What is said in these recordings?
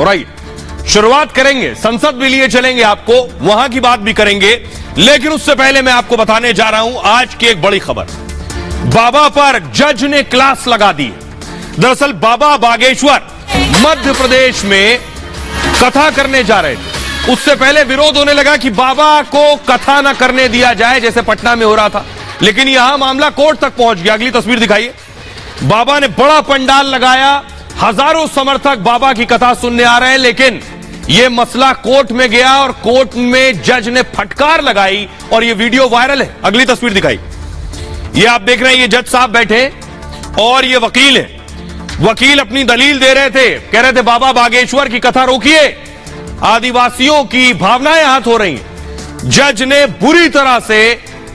और आइए शुरुआत करेंगे, संसद भी लिए चलेंगे आपको, वहां की बात भी करेंगे, लेकिन उससे पहले मैं आपको बताने जा रहा हूं आज की एक बड़ी खबर। बाबा पर जज ने क्लास लगा दी। दरअसल बाबा बागेश्वर मध्य प्रदेश में कथा करने जा रहे थे। उससे पहले विरोध होने लगा कि बाबा को कथा ना करने दिया जाए, जैसे पटना में हो रहा था, लेकिन यहां मामला कोर्ट तक पहुंच गया। अगली तस्वीर दिखाइए। बाबा ने बड़ा पंडाल लगाया, हजारों समर्थक बाबा की कथा सुनने आ रहे हैं, लेकिन यह मसला कोर्ट में गया और कोर्ट में जज ने फटकार लगाई और यह वीडियो वायरल है। अगली तस्वीर दिखाई। यह आप देख रहे हैं, ये जज साहब बैठे और ये वकील है। वकील अपनी दलील दे रहे थे, कह रहे थे बाबा बागेश्वर की कथा रोकिए, आदिवासियों की भावनाएं आहत हो रही हैं। जज ने बुरी तरह से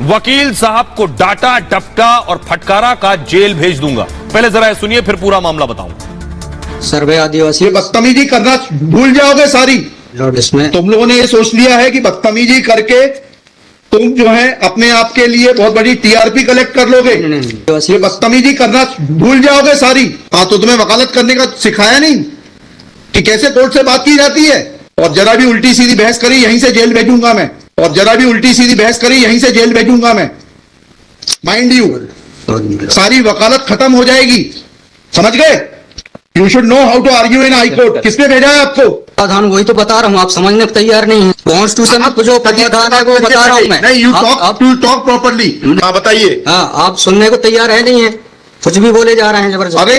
वकील साहब को डांटा, डपटा और फटकारा, का जेल भेज दूंगा। पहले जरा सुनिए, फिर पूरा मामला बताऊंगा। सर्वे आदिवासी बदतमीजी करना भूल जाओगे सारी। इसमें तुम लोगों ने ये सोच लिया है कि बदतमीजी करके तुम जो है अपने आप के लिए बहुत बड़ी टीआरपी कलेक्ट कर लोगे। ये बदतमीजी करना भूल जाओगे सारी। हाँ, तो तुम्हें वकालत करने का सिखाया नहीं कि कैसे कोर्ट से बात की जाती है। और जरा भी उल्टी सीधी बहस करी, यहीं से जेल भेजूंगा मैं। और जरा भी उल्टी सीधी बहस करी, यहीं से जेल भेजूंगा मैं। माइंड यू, सारी वकालत खत्म हो जाएगी, समझ गए? You should know how to argue in high court. किसने भेजा है आपको? प्रावधान वही तो बता रहा हूँ, आप समझने को तैयार नहीं है। कॉन्स्टिट्यूशन में जो प्रावधान है वो बता रहा हूँ मैं। नहीं, यू टॉक प्रॉपर्ली। हाँ, बताइए। हाँ, आप सुनने को तैयार है नहीं है, कुछ भी बोले जा रहे हैं जबरदस्त। अरे,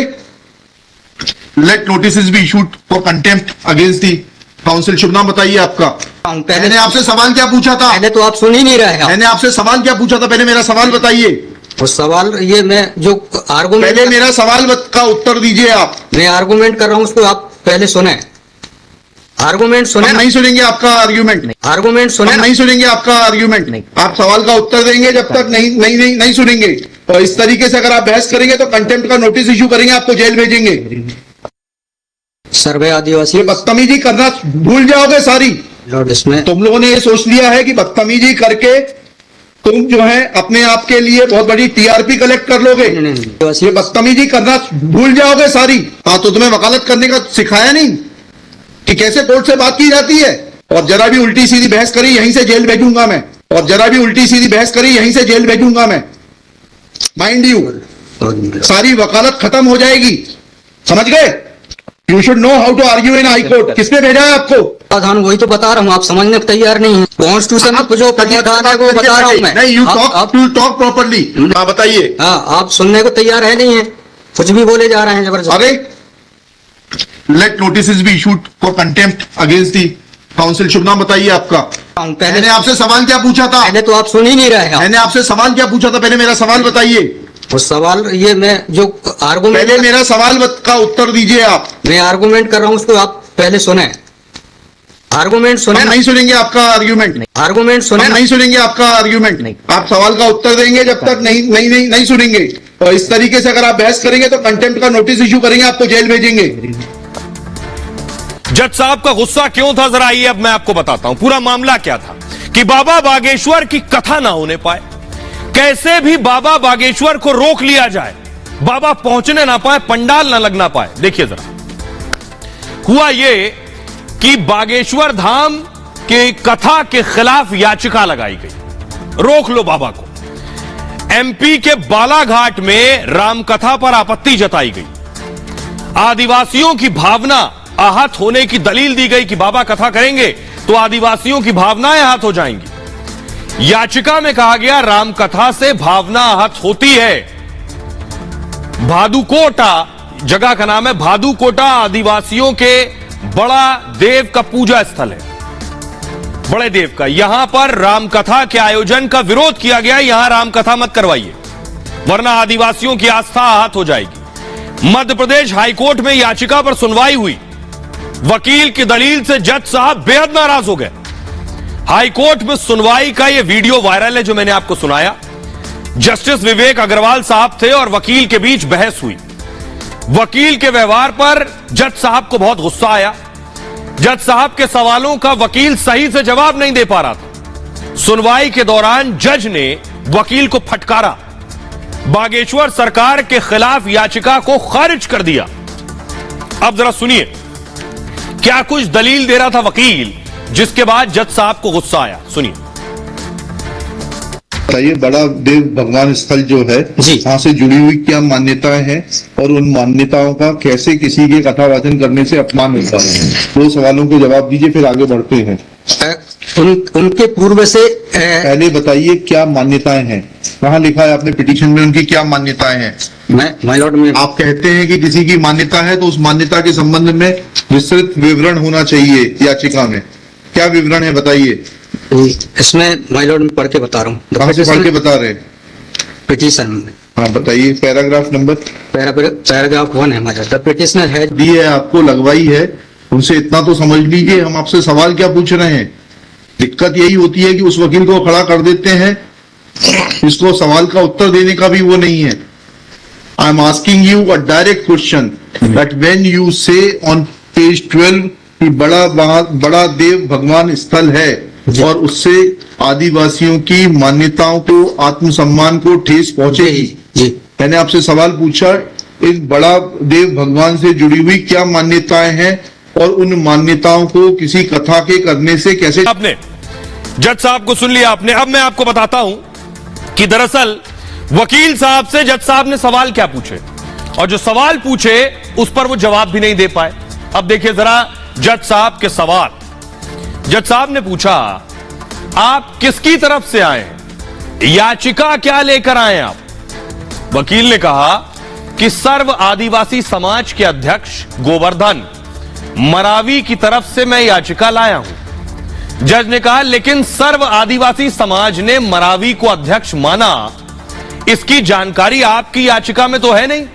let notice be issued for contempt against the council. शुभ नाम बताइए आपका। मैंने आपसे सवाल क्या पूछा था? पहले तो आप सुन ही नहीं रहे हैं। मैंने आपसे सवाल क्या पूछा था? पहले मेरा सवाल बताइए। वो सवाल ये मैं जो आर्गूमेंट, पहले मेरा सवाल का उत्तर दीजिए आप। मैं आर्गूमेंट कर रहा हूँ, उसको आप पहले सुने। आर्गूमेंट सुने। हम नहीं सुनेंगे आपका आर्ग्यूमेंट। आर्गूमेंट सुने। हम नहीं सुनेंगे आपका आर्ग्यूमेंट। नहीं। आप सवाल का उत्तर देंगे जब तक नहीं सुनेंगे। और इस तरीके से अगर आप बहस करेंगे तो कंटेम्प्ट का नोटिस इशू करेंगे, आपको जेल भेजेंगे। सर्वे आदिवासी ये बदतमीजी करना भूल जाओगे सारी। इसमें तुम लोगों ने ये सोच लिया है कि बदतमीजी करके तुम जो है अपने आप के लिए बहुत बड़ी टीआरपी कलेक्ट कर लोगे। ये बदतमीजी करना भूल जाओगे सारी। हाँ, तो तुम्हें वकालत करने का सिखाया नहीं कि कैसे कोर्ट से बात की जाती है। और जरा भी उल्टी सीधी बहस करी, यहीं से जेल भेजूंगा मैं। और जरा भी उल्टी सीधी बहस करी, यहीं से जेल भेजूंगा मैं। माइंड यू, सारी वकालत खत्म हो जाएगी, समझ गए? You should know how to argue in high court. किसने भेजा है आपको? प्रावधान वही तो बता रहा हूँ, आप समझने को तैयार नहीं है। कॉन्स्टिट्यूशन में जो प्रावधान है वो बता रहा हूँ मैं। नहीं, यू टॉक प्रॉपर्ली। हाँ, बताइए। हाँ, आप सुनने को तैयार है नहीं है, कुछ भी बोले जा रहे हैं जबरदस्त। अरे, let notice be issued for contempt against the council. शुभ नाम बताइए आपका। मैंने आपसे सवाल क्या पूछा था? पहले तो आप सुन ही नहीं रहे हैं। मैंने आपसे सवाल क्या पूछा था? पहले मेरा सवाल बताइए। वो सवाल ये मैं जो आर्गूमेंट, पहले मेरा सवाल का उत्तर दीजिए आप। मैं आर्गूमेंट कर रहा हूँ, उसको आप पहले सुने। आर्गूमेंट सुने। हम नहीं सुनेंगे आपका आर्ग्यूमेंट। आर्गूमेंट सुने। हम नहीं सुनेंगे आपका आर्ग्यूमेंट। नहीं। आप सवाल का उत्तर देंगे जब तक नहीं सुनेंगे। और इस तरीके से अगर आप बहस करेंगे तो कंटेम्प्ट का नोटिस इशू करेंगे, आपको जेल भेजेंगे। जज साहब का गुस्सा क्यों था, जरा आइए अब मैं आपको बताता हूं पूरा मामला क्या था कि बाबा बागेश्वर की कथा ना होने पाए, कैसे भी बाबा बागेश्वर को रोक लिया जाए, बाबा पहुंचने ना पाए, पंडाल ना लगना पाए। देखिए जरा, हुआ यह कि बागेश्वर धाम के कथा के खिलाफ याचिका लगाई गई, रोक लो बाबा को। एमपी के बालाघाट में रामकथा पर आपत्ति जताई गई, आदिवासियों की भावना आहत होने की दलील दी गई कि बाबा कथा करेंगे तो आदिवासियों की भावनाएं आहत हो जाएंगी। याचिका में कहा गया रामकथा से भावना आहत होती है। भादुकोटा जगह का नाम है, भादुकोटा आदिवासियों के बड़ा देव का पूजा स्थल है, बड़े देव का। यहां पर रामकथा के आयोजन का विरोध किया गया, यहां रामकथा मत करवाइए वरना आदिवासियों की आस्था आहत हो जाएगी। मध्य प्रदेश हाईकोर्ट में याचिका पर सुनवाई हुई, वकील की दलील से जज साहब बेहद नाराज हो गए। हाईकोर्ट में सुनवाई का यह वीडियो वायरल है जो मैंने आपको सुनाया। जस्टिस विवेक अग्रवाल साहब थे और वकील के बीच बहस हुई। वकील के व्यवहार पर जज साहब को बहुत गुस्सा आया। जज साहब के सवालों का वकील सही से जवाब नहीं दे पा रहा था। सुनवाई के दौरान जज ने वकील को फटकारा, बागेश्वर सरकार के खिलाफ याचिका को खारिज कर दिया। अब जरा सुनिए क्या कुछ दलील दे रहा था वकील, जिसके बाद जज साहब को गुस्सा आया। सुनिए। बताइए, बड़ा देव भगवान स्थल जो है जी, वहां से जुड़ी हुई क्या मान्यताएं हैं और उन मान्यताओं का कैसे किसी के कथावाचन करने से अपमान होता है? दो सवालों के जवाब दीजिए, फिर आगे बढ़ते हैं। उनके पूर्व से पहले बताइए क्या मान्यताएं हैं, कहाँ लिखा है आपने पिटीशन में उनकी क्या मान्यताएं हैं? माय लॉर्ड में आप कहते हैं कि किसी की मान्यता है तो उस मान्यता के संबंध में विस्तृत विवरण होना चाहिए याचिका में। क्या विवरण है बताइए? इसमें माय लॉर्ड में पढ़ के बता रहा हूँ। कहाँ से पढ़ के बता रहे हैं? पिटीशन में। हाँ बताइए, पैराग्राफ नंबर। पैराग्राफ 1 है हमारा। द पिटिशनर है दी है आपको, लगवाई है, उनसे इतना तो समझ लीजिए हम आपसे सवाल क्या पूछ रहे हैं। दिक्कत यही होती है कि उस वकील को खड़ा कर देते हैं, इसको सवाल का उत्तर देने का भी वो नहीं है। I am asking you a direct question that when you से ऑन पेज 12 कि बड़ा देव भगवान स्थल है और उससे आदिवासियों की मान्यताओं को, आत्मसम्मान को ठेस पहुंचेगी। जी, मैंने आपसे सवाल पूछा, इस बड़ा देव भगवान से जुड़ी हुई क्या मान्यताएं हैं और उन मान्यताओं को किसी कथा के करने से कैसे। आपने जज साहब को सुन लिया आपने। अब मैं आपको बताता हूं कि दरअसल वकील साहब से जज साहब ने सवाल क्या पूछे, और जो सवाल पूछे उस पर वो जवाब भी नहीं दे पाए। अब देखिए जरा जज साहब के सवाल। जज साहब ने पूछा, आप किसकी तरफ से आए हैं, याचिका क्या लेकर आए आप? वकील ने कहा कि सर्व आदिवासी समाज के अध्यक्ष गोवर्धन मरावी की तरफ से मैं याचिका लाया हूं। जज ने कहा, लेकिन सर्व आदिवासी समाज ने मरावी को अध्यक्ष माना, इसकी जानकारी आपकी याचिका में तो है नहीं।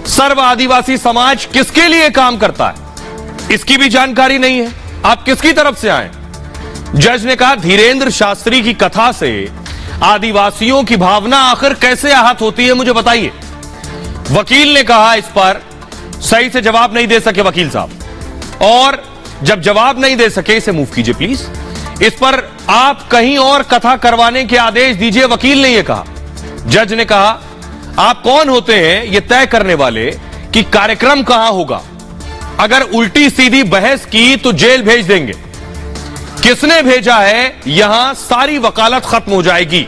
सर्व आदिवासी समाज किसके लिए काम करता है, इसकी भी जानकारी नहीं है। आप किसकी तरफ से आए? जज ने कहा, धीरेन्द्र शास्त्री की कथा से आदिवासियों की भावना आखिर कैसे आहत होती है, मुझे बताइए। वकील ने कहा, इस पर सही से जवाब नहीं दे सके वकील साहब, और जब जवाब नहीं दे सके इसे मूव कीजिए प्लीज। इस पर आप कहीं और कथा करवाने के आदेश दीजिए, वकील ने यह कहा। जज ने कहा, आप कौन होते हैं यह तय करने वाले कि कार्यक्रम कहां होगा? अगर उल्टी सीधी बहस की तो जेल भेज देंगे। किसने भेजा है यहां सारी वकालत खत्म हो जाएगी।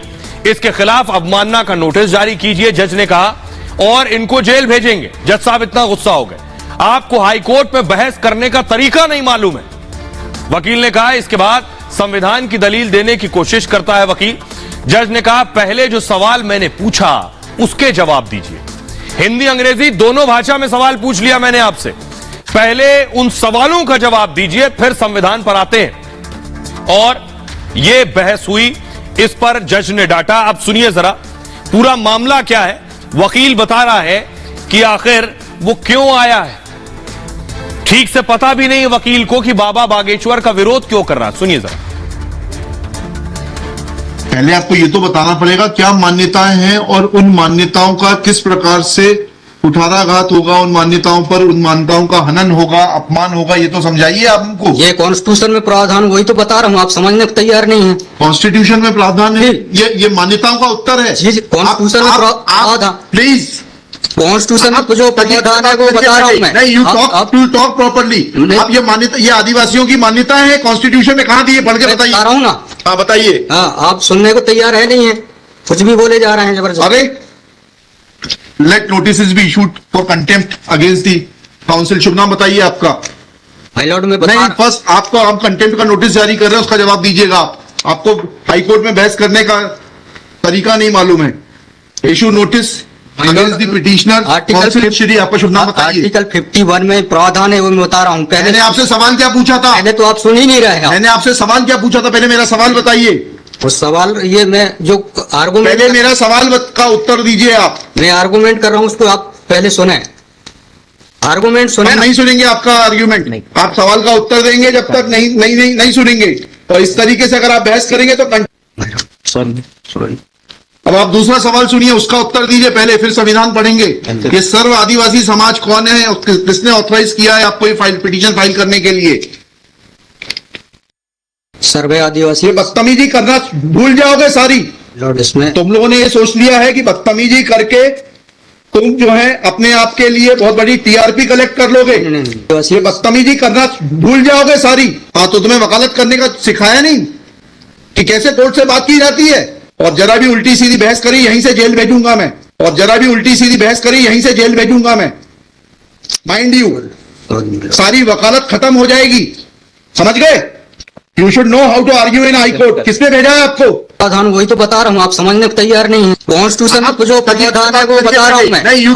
इसके खिलाफ अवमानना का नोटिस जारी कीजिए, जज ने कहा, और इनको जेल भेजेंगे। जज साहब इतना गुस्सा हो गए, आपको हाईकोर्ट में बहस करने का तरीका नहीं मालूम है। वकील ने कहा, इसके बाद संविधान की दलील देने की कोशिश करता है वकील। जज ने कहा, पहले जो सवाल मैंने पूछा उसके जवाब दीजिए। हिंदी अंग्रेजी दोनों भाषा में सवाल पूछ लिया मैंने आपसे, पहले उन सवालों का जवाब दीजिए, फिर संविधान पर आते हैं। और यह बहस हुई, इस पर जज ने डांटा। अब सुनिए जरा पूरा मामला क्या है। वकील बता रहा है कि आखिर वो क्यों आया है। ठीक से पता भी नहीं वकील को कि बाबा बागेश्वर का विरोध क्यों कर रहा है। सुनिए जरा। पहले आपको ये तो बताना पड़ेगा क्या मान्यताएं हैं और उन मान्यताओं का किस प्रकार से कुठाराघात होगा, उन मान्यताओं पर, उन मान्यताओं का हनन होगा, अपमान होगा, ये तो समझाइए आप हमको। ये कॉन्स्टिट्यूशन में प्रावधान, वही तो बता रहा हूँ, आप समझने को तैयार नहीं है। कॉन्स्टिट्यूशन में प्रावधान है, ये मान्यताओं का उत्तर है। जी, कॉन्स्टिट्यूशन में प्रावधान, प्लीज कॉन्स्टिट्यूशन में जो प्रावधान है वो बता रहा हूँ मैं। नहीं, यू टॉक प्रॉपर्ली। आप ये मान्यता, ये आदिवासियों की मान्यताएं हैं, कॉन्स्टिट्यूशन में कहाँ दी है, पढ़ के बताइए। बता रहा हूँ ना। हाँ बताइए। हाँ, आप सुनने को तैयार है नहीं है, कुछ भी बोले जा रहे हैं जबरदस्त। अरे let notice be issued for contempt against the council. शुभ नाम बताइए आपका। माय लॉर्ड में नहीं, फर्स्ट आपको हम कंटेम्प्ट का नोटिस जारी कर रहे हैं, उसका जवाब दीजिएगा आप। आपको हाईकोर्ट में बहस करने का तरीका नहीं मालूम है। Issue notice against the petitioner. Council Shri, आपका शुभ नाम बताइए। आर्टिकल 51 में प्रावधान है, वो मैं बता रहा हूँ। मैंने आपसे सवाल क्या पूछा था? पहले तो आप सुन ही नहीं रहे हैं। मैंने आपसे सवाल क्या पूछा था? पहले मेरा सवाल बताइए। उस सवाल, ये मैं जो आर्गुमेंट, पहले मेरा सवाल का उत्तर दीजिए आप। मैं आर्गुमेंट कर रहा हूँ, उसको आप पहले सुने। आर्गुमेंट सुने। नहीं सुनेंगे आपका आर्ग्यूमेंट, आप सवाल का उत्तर देंगे जब तक नहीं सुनेंगे। और इस तरीके से अगर आप बहस करेंगे तो सॉरी। अब आप दूसरा सवाल सुनिए, उसका उत्तर दीजिए पहले, फिर संविधान पढ़ेंगे। ये सर्व आदिवासी समाज कौन है, किसने ऑथराइज किया है आपको ये पिटीशन फाइल करने के लिए? सर्वे आदिवासी। ये बदतमीजी करना भूल जाओगे सारी। लॉर्ड, इसमें तुम लोगों ने ये सोच लिया है कि बदतमीजी करके तुम जो है अपने आप के लिए बहुत बड़ी टीआरपी कलेक्ट कर लोगे। ये बदतमीजी करना भूल जाओगे सारी। हाँ, तो तुम्हें वकालत करने का सिखाया नहीं कि कैसे कोर्ट से बात की जाती है। और जरा भी उल्टी सीधी बहस करी यहीं से जेल भेजूंगा मैं। और जरा भी उल्टी सीधी बहस करी यहीं से जेल भेजूंगा मैं। माइंड यू, सारी वकालत खत्म हो जाएगी, समझ गए। You should know how to argue in high court. किसने भेजा है आपको? प्रावधान वही तो बता रहा हूँ, आप समझने को तैयार नहीं है। कॉन्स्टिट्यूशन में जो प्रावधान है वो बता रहा हूँ मैं। नहीं, यू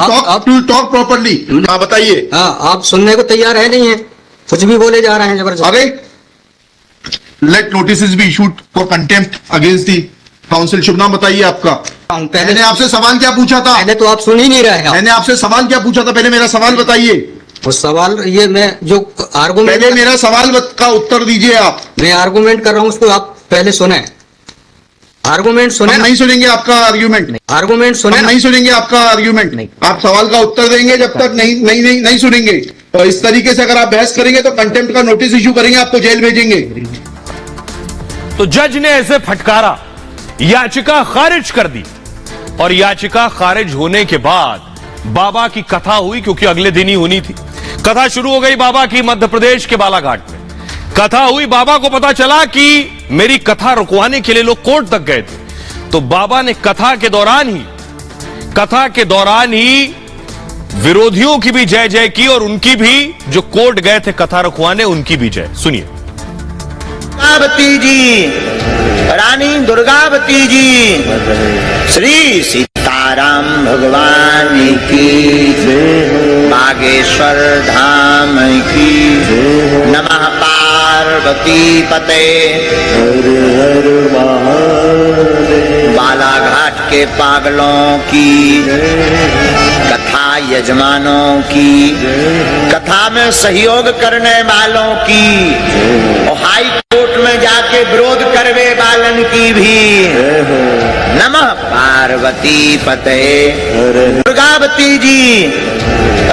टॉक प्रॉपर्ली। हाँ, बताइए। हाँ, आप सुनने को तैयार है नहीं है, कुछ भी बोले जा रहे हैं जबरदस्त। अरे, let notice be issued for contempt against the council. शुभ नाम बताइए आपका। मैंने आपसे सवाल क्या पूछा था? पहले तो आप सुन ही नहीं रहे हैं। मैंने आपसे सवाल क्या पूछा था? पहले मेरा सवाल बताइए। उस सवाल ये मैं जो आर्गूमेंट, पहले मेरा सवाल का उत्तर दीजिए आप। मैं आर्गूमेंट कर रहा हूँ उसको आप पहले सुने। आर्गूमेंट सुने। हम नहीं सुनेंगे आपका आर्ग्यूमेंट। आर्गूमेंट सुने। हम नहीं सुनेंगे आपका आर्ग्यूमेंट। नहीं। आप सवाल का उत्तर देंगे जब तक नहीं सुनेंगे। और इस तरीके से अगर आप बहस करेंगे तो कंटेम्प्ट का नोटिस इशू करेंगे, आपको जेल भेजेंगे। तो जज ने ऐसे फटकारा, याचिका खारिज कर दी। और याचिका खारिज होने के बाद बाबा की कथा हुई, क्योंकि अगले दिन ही होनी थी। कथा शुरू हो गई बाबा की मध्य प्रदेश के बालाघाट में। कथा हुई, बाबा को पता चला कि मेरी कथा रुकवाने के लिए लोग कोर्ट तक गए थे। तो बाबा ने कथा के दौरान ही विरोधियों की भी जय जय की और उनकी भी, जो कोर्ट गए थे कथा रुकवाने, उनकी भी जय। सुनिए। दुर्गावती जी, रानी दुर्गावती जी, श्री सीताराम भगवान की, बागेश्वर धाम की, नमः पार्वती पते, बालाघाट के पागलों की, कथा यजमानों की, कथा में सहयोग करने वालों की, और हाई कोर्ट में जाके विरोध करवे वालन की भी, नमः पार्वती पते। दुर्गावती जी,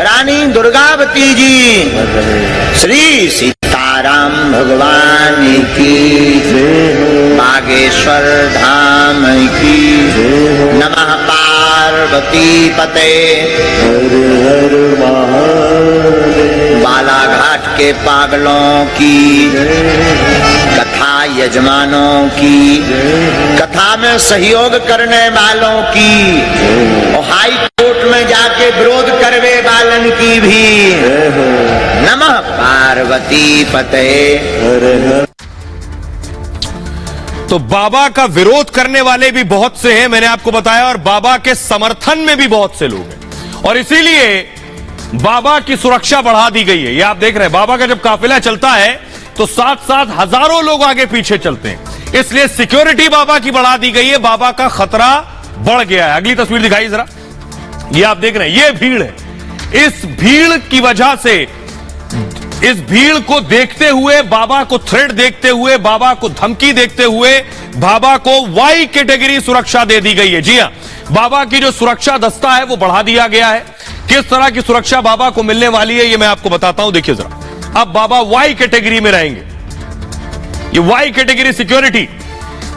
रानी दुर्गावती जी, श्री सीताराम भगवान की, बागेश्वर धाम की, नमः पार्वती पते, बालाघाट के पागलों की, कथा यजमानों की, कथा में सहयोग करने वालों की, और हाई कोर्ट में जाके विरोध करवे वालन की भी, नमः पार्वती पते। तो बाबा का विरोध करने वाले भी बहुत से हैं, मैंने आपको बताया, और बाबा के समर्थन में भी बहुत से लोग हैं। और इसीलिए बाबा की सुरक्षा बढ़ा दी गई है। ये आप देख रहे हैं, बाबा का जब काफिला चलता है तो साथ साथ हजारों लोग आगे पीछे चलते हैं। इसलिए सिक्योरिटी बाबा की बढ़ा दी गई है, बाबा का खतरा बढ़ गया है। अगली तस्वीर दिखाइए जरा। ये आप देख रहे हैं, ये भीड़ है। इस भीड़ की वजह से, इस भीड़ को देखते हुए, बाबा को थ्रेट देखते हुए, बाबा को धमकी देखते हुए, बाबा को वाई कैटेगरी सुरक्षा दे दी गई है। जी हां, बाबा की जो सुरक्षा दस्ता है वो बढ़ा दिया गया है। किस तरह की सुरक्षा बाबा को मिलने वाली है ये मैं आपको बताता हूं। देखिए जरा, अब बाबा वाई कैटेगरी में रहेंगे। ये Y category security,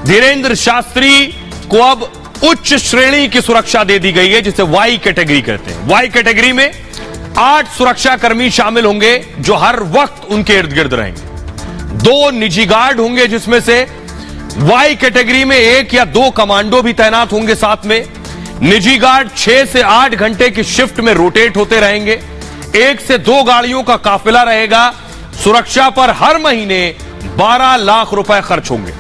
Dhirendra Shastri को अब उच्च श्रेणी की सुरक्षा दे दी गई है, जिसे वाई कैटेगरी कहते हैं। वाई कैटेगरी में 8 सुरक्षाकर्मी शामिल होंगे जो हर वक्त उनके इर्द गिर्द रहेंगे। 2 निजी गार्ड होंगे, जिसमें से वाई कैटेगरी में 1 या 2 कमांडो भी तैनात होंगे साथ में। निजी गार्ड 6 से 8 घंटे की शिफ्ट में रोटेट होते रहेंगे। 1 से 2 गाड़ियों का काफिला रहेगा। सुरक्षा पर हर महीने 12 लाख रुपए खर्च होंगे।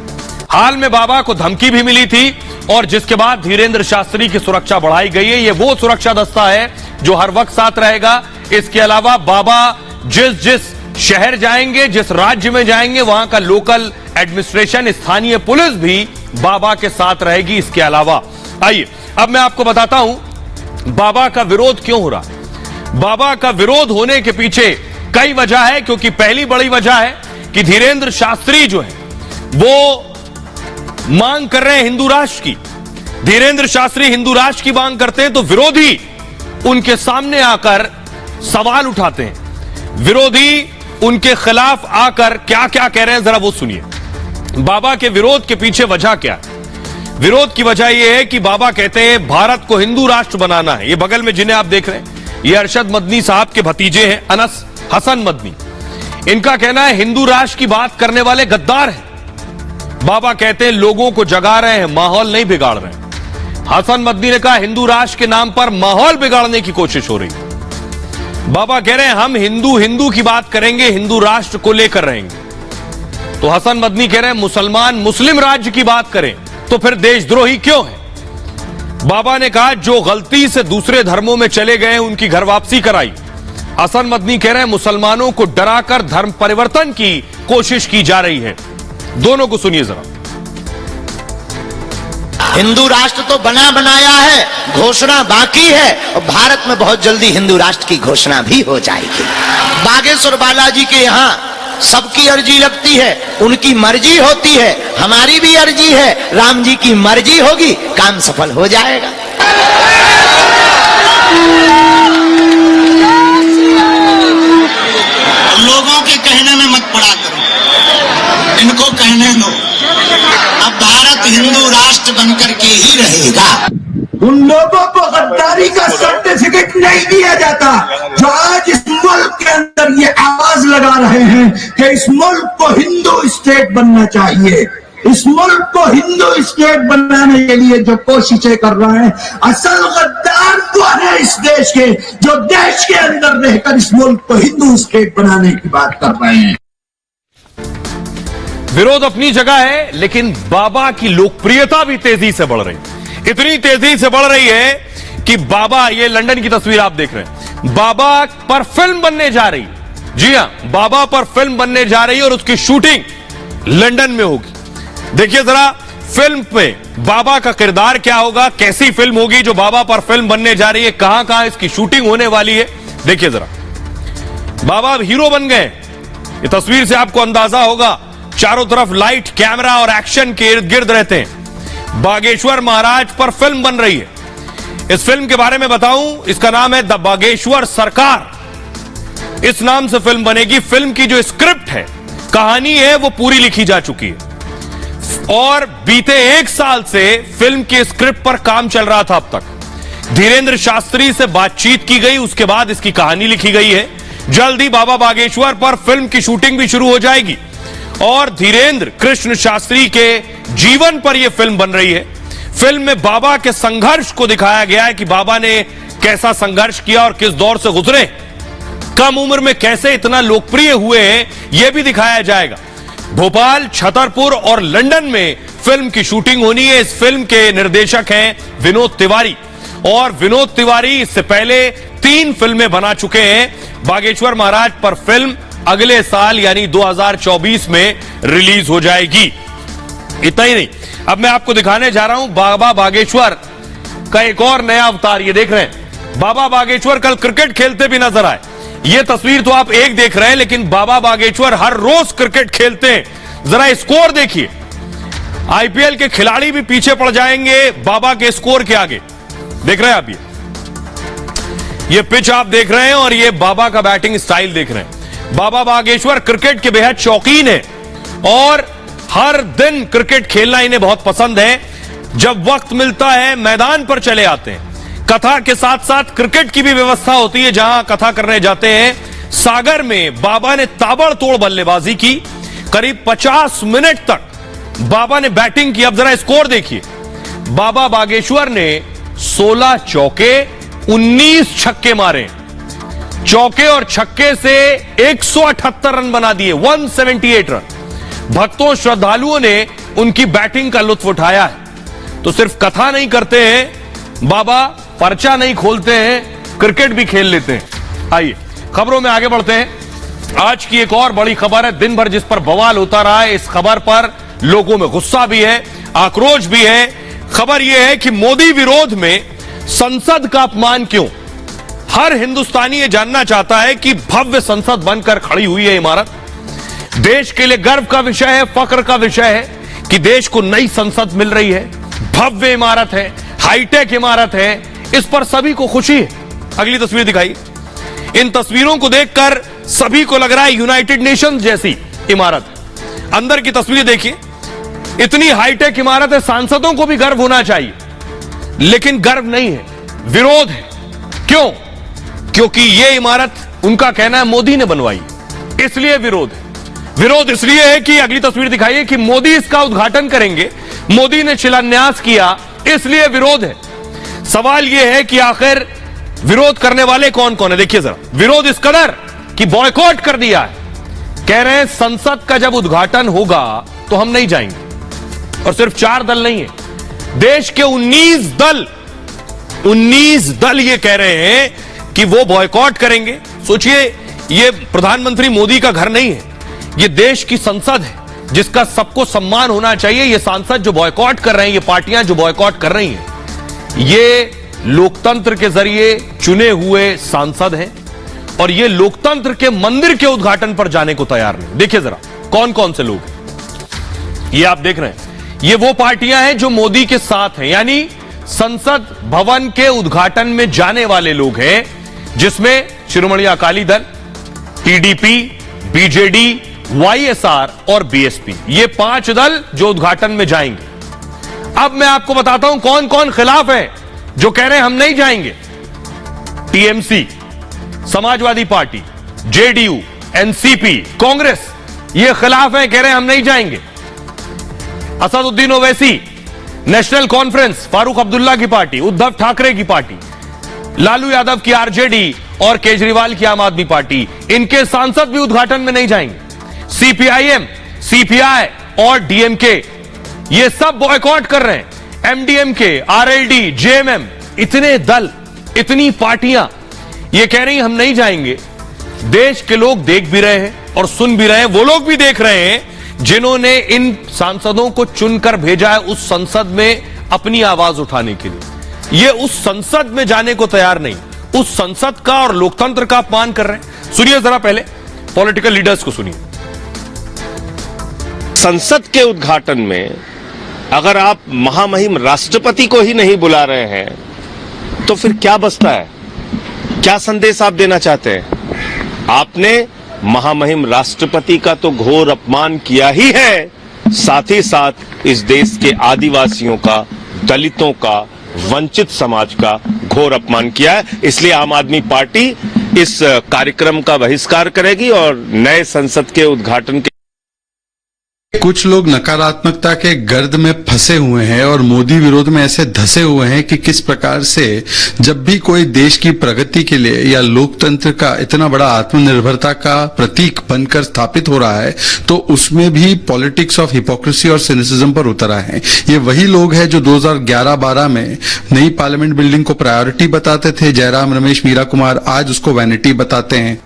हाल में बाबा को धमकी भी मिली थी और जिसके बाद धीरेन्द्र शास्त्री की सुरक्षा बढ़ाई गई है। यह वो सुरक्षा दस्ता है जो हर वक्त साथ रहेगा। इसके अलावा बाबा जिस शहर जाएंगे, जिस राज्य में जाएंगे, वहां का लोकल एडमिनिस्ट्रेशन, स्थानीय पुलिस भी बाबा के साथ रहेगी। इसके अलावा आइए अब मैं आपको बताता हूं बाबा का विरोध क्यों हो रहा है। बाबा का विरोध होने के पीछे कई वजह है, क्योंकि पहली बड़ी वजह है कि धीरेन्द्र शास्त्री जो है वो मांग कर रहे हैं हिंदू राष्ट्र की। धीरेन्द्र शास्त्री हिंदू राष्ट्र की मांग करते हैं तो विरोधी उनके सामने आकर सवाल उठाते हैं। विरोधी उनके खिलाफ आकर क्या क्या कह रहे हैं, जरा वो सुनिए। बाबा के विरोध के पीछे वजह क्या है? विरोध की वजह यह है कि बाबा कहते हैं भारत को हिंदू राष्ट्र बनाना है। ये बगल में जिन्हें आप देख रहे हैं, ये अरशद मदनी साहब के भतीजे हैं, अनस हसन मदनी। इनका कहना है हिंदू राष्ट्र की बात करने वाले गद्दार हैं। बाबा कहते हैं लोगों को जगा रहे हैं, माहौल नहीं बिगाड़ रहे हैं। हसन मदनी ने कहा हिंदू राष्ट्र के नाम पर माहौल बिगाड़ने की कोशिश हो रही है। बाबा कह रहे हैं हम हिंदू हिंदू की बात करेंगे, हिंदू राष्ट्र को लेकर रहेंगे। तो हसन मदनी कह रहे हैं मुसलमान मुस्लिम राज्य की बात करें तो फिर देशद्रोही क्यों है। बाबा ने कहा जो गलती से दूसरे धर्मों में चले गए उनकी घर वापसी कराई। हसन मदनी कह रहे हैं मुसलमानों को डराकर धर्म परिवर्तन की कोशिश की जा रही है। दोनों को सुनिए जरा। हिंदू राष्ट्र तो बना बनाया है, घोषणा बाकी है और भारत में बहुत जल्दी हिंदू राष्ट्र की घोषणा भी हो जाएगी। बागेश्वर बालाजी के यहाँ सबकी अर्जी लगती है, उनकी मर्जी होती है, हमारी भी अर्जी है, राम जी की मर्जी होगी, काम सफल हो जाएगा। लोगों के कहने में मत पड़ा करो, इनको कहने दो। अब भारत हिंदू राष्ट्र बनकर के ही रहेगा। उन लोगों को गद्दारी का सर्टिफिकेट नहीं दिया जाता जो आज इस मुल्क के अंदर ये आवाज लगा रहे हैं कि इस मुल्क को हिंदू स्टेट बनना चाहिए। इस मुल्क को हिंदू स्टेट बनाने के लिए जो कोशिशें कर रहे हैं, असल गद्दार तो है इस देश के, जो देश के अंदर रहकर इस मुल्क को हिंदू स्टेट बनाने की बात कर रहे हैं। विरोध अपनी जगह है, लेकिन बाबा की लोकप्रियता भी तेजी से बढ़ रही है। इतनी तेजी से बढ़ रही है कि बाबा, ये लंदन की तस्वीर आप देख रहे हैं, बाबा पर फिल्म बनने जा रही है। जी हां, बाबा पर फिल्म बनने जा रही है और उसकी शूटिंग लंदन में होगी। देखिए जरा फिल्म पे बाबा का किरदार क्या होगा, कैसी फिल्म होगी जो बाबा पर फिल्म बनने जा रही है, कहां कहां इसकी शूटिंग होने वाली है। देखिए जरा, बाबा हीरो बन गए। ये तस्वीर से आपको अंदाजा होगा, चारों तरफ लाइट, कैमरा और एक्शन के इर्द गिर्द रहते हैं। बागेश्वर महाराज पर फिल्म बन रही है। इस फिल्म के बारे में बताऊं, इसका नाम है द बागेश्वर सरकार। इस नाम से फिल्म बनेगी। फिल्म की जो स्क्रिप्ट है, कहानी है, वो पूरी लिखी जा चुकी है और बीते 1 साल से फिल्म की स्क्रिप्ट पर काम चल रहा था। अब तक धीरेन्द्र शास्त्री से बातचीत की गई, उसके बाद इसकी कहानी लिखी गई है। जल्द ही बाबा बागेश्वर पर फिल्म की शूटिंग भी शुरू हो जाएगी और धीरेन्द्र कृष्ण शास्त्री के जीवन पर यह फिल्म बन रही है। फिल्म में बाबा के संघर्ष को दिखाया गया है कि बाबा ने कैसा संघर्ष किया और किस दौर से गुजरे, कम उम्र में कैसे इतना लोकप्रिय हुए हैं, यह भी दिखाया जाएगा। भोपाल, छतरपुर और लंदन में फिल्म की शूटिंग होनी है। इस फिल्म के निर्देशक हैं विनोद तिवारी और विनोद तिवारी इससे पहले 3 फिल्में बना चुके हैं। बागेश्वर महाराज पर फिल्म अगले साल यानी 2024 में रिलीज हो जाएगी। इतना ही नहीं, अब मैं आपको दिखाने जा रहा हूं बाबा बागेश्वर का एक और नया अवतार। ये देख रहे हैं, बाबा बागेश्वर कल क्रिकेट खेलते भी नजर आए। ये तस्वीर तो आप एक देख रहे हैं, लेकिन बाबा बागेश्वर हर रोज क्रिकेट खेलते हैं। जरा स्कोर देखिए, आईपीएल के खिलाड़ी भी पीछे पड़ जाएंगे बाबा के स्कोर के आगे। देख रहे हैं आप, ये पिच आप देख रहे हैं और ये बाबा का बैटिंग स्टाइल देख रहे हैं। बाबा बागेश्वर क्रिकेट के बेहद शौकीन है और हर दिन क्रिकेट खेलना इन्हें बहुत पसंद है। जब वक्त मिलता है मैदान पर चले आते हैं। कथा के साथ साथ क्रिकेट की भी व्यवस्था होती है जहां कथा करने जाते हैं। सागर में बाबा ने ताबड़तोड़ बल्लेबाजी की, करीब 50 मिनट तक बाबा ने बैटिंग की। अब जरा स्कोर देखिए, बाबा बागेश्वर ने 16 चौके 19 छक्के मारे। चौके और छक्के से 178 रन बना दिए, 178 रन। भक्तों, श्रद्धालुओं ने उनकी बैटिंग का लुत्फ उठाया है। तो सिर्फ कथा नहीं करते हैं बाबा, पर्चा नहीं खोलते हैं, क्रिकेट भी खेल लेते हैं। आइए खबरों में आगे बढ़ते हैं। आज की एक और बड़ी खबर है, दिन भर जिस पर बवाल होता रहा है, इस खबर पर लोगों में गुस्सा भी है, आक्रोश भी है। खबर यह है कि मोदी विरोध में संसद का अपमान क्यों। हर हिंदुस्तानी ये जानना चाहता है कि भव्य संसद बनकर खड़ी हुई है इमारत, देश के लिए गर्व का विषय है, फख्र का विषय है कि देश को नई संसद मिल रही है। भव्य इमारत है, हाईटेक इमारत है, इस पर सभी को खुशी है। अगली तस्वीर दिखाई। इन तस्वीरों को देखकर सभी को लग रहा है यूनाइटेड नेशंस जैसी इमारत। अंदर की तस्वीर देखिए, इतनी हाईटेक इमारत है, सांसदों को भी गर्व होना चाहिए, लेकिन गर्व नहीं है, विरोध है। क्यों? क्योंकि यह इमारत उनका कहना है मोदी ने बनवाई, इसलिए विरोध है। विरोध इसलिए है कि अगली तस्वीर दिखाइए कि मोदी इसका उद्घाटन करेंगे, मोदी ने शिलान्यास किया, इसलिए विरोध है। सवाल यह है कि आखिर विरोध करने वाले कौन कौन है? देखिए जरा, विरोध इस कदर कि बॉयकॉट कर दिया है। कह रहे हैं संसद का जब उद्घाटन होगा तो हम नहीं जाएंगे। और सिर्फ 4 दल नहीं है, देश के 19 दल ये कह रहे हैं कि वो बॉयकॉट करेंगे। सोचिए, ये प्रधानमंत्री मोदी का घर नहीं है, ये देश की संसद है जिसका सबको सम्मान होना चाहिए। ये सांसद जो बॉयकॉट कर रहे हैं, ये पार्टियां जो बॉयकॉट कर रही हैं, ये लोकतंत्र के जरिए चुने हुए सांसद हैं और ये लोकतंत्र के मंदिर के उद्घाटन पर जाने को तैयार नहीं। देखिए जरा कौन कौन से लोग हैं, ये आप देख रहे हैं, ये वो पार्टियां हैं जो मोदी के साथ हैं, यानी संसद भवन के उद्घाटन में जाने वाले लोग हैं, जिसमें Shiromani Akali Dal, TDP, BJD, YSR और बीएसपी, ये 5 दल जो उद्घाटन में जाएंगे। अब मैं आपको बताता हूं कौन कौन खिलाफ है, जो कह रहे हैं हम नहीं जाएंगे। TMC, Samajwadi party, JDU, NCP, Congress, ये खिलाफ है, कह रहे हैं हम नहीं जाएंगे। असदुद्दीन ओवैसी, नेशनल कॉन्फ्रेंस, फारूक अब्दुल्ला की पार्टी, उद्धव ठाकरे की पार्टी, लालू यादव की आरजेडी और केजरीवाल की आम आदमी पार्टी, इनके सांसद भी उद्घाटन में नहीं जाएंगे। सीपीआईएम, सीपीआई और डीएमके, ये सब बॉयकॉट कर रहे हैं। एमडीएमके, आरएलडी, जेएमएम, इतने दल, इतनी पार्टियां ये कह रही हम नहीं जाएंगे। देश के लोग देख भी रहे हैं और सुन भी रहे हैं, वो लोग भी देख रहे हैं जिन्होंने इन सांसदों को चुनकर भेजा है उस संसद में अपनी आवाज उठाने के लिए। ये उस संसद में जाने को तैयार नहीं, उस संसद का और लोकतंत्र का अपमान कर रहे हैं। सुनिए जरा पहले पॉलिटिकल लीडर्स को सुनिए। संसद के उद्घाटन में अगर आप महामहिम राष्ट्रपति को ही नहीं बुला रहे हैं तो फिर क्या बचता है? क्या संदेश आप देना चाहते हैं? आपने महामहिम राष्ट्रपति का तो घोर अपमान किया ही है, साथ ही साथ इस देश के आदिवासियों का, दलितों का, वंचित समाज का घोर अपमान किया है। इसलिए आम आदमी पार्टी इस कार्यक्रम का बहिष्कार करेगी और नए संसद के उद्घाटन के कुछ लोग नकारात्मकता के गर्द में फंसे हुए हैं और मोदी विरोध में ऐसे धंसे हुए हैं कि किस प्रकार से जब भी कोई देश की प्रगति के लिए या लोकतंत्र का इतना बड़ा आत्मनिर्भरता का प्रतीक बनकर स्थापित हो रहा है तो उसमें भी पॉलिटिक्स ऑफ हिपोक्रेसी और सिनिसिज्म पर उतर आए हैं। ये वही लोग हैं जो 2011-12 में नई पार्लियामेंट बिल्डिंग को प्रायोरिटी बताते थे, जयराम रमेश, मीरा कुमार, आज उसको वैनिटी बताते हैं।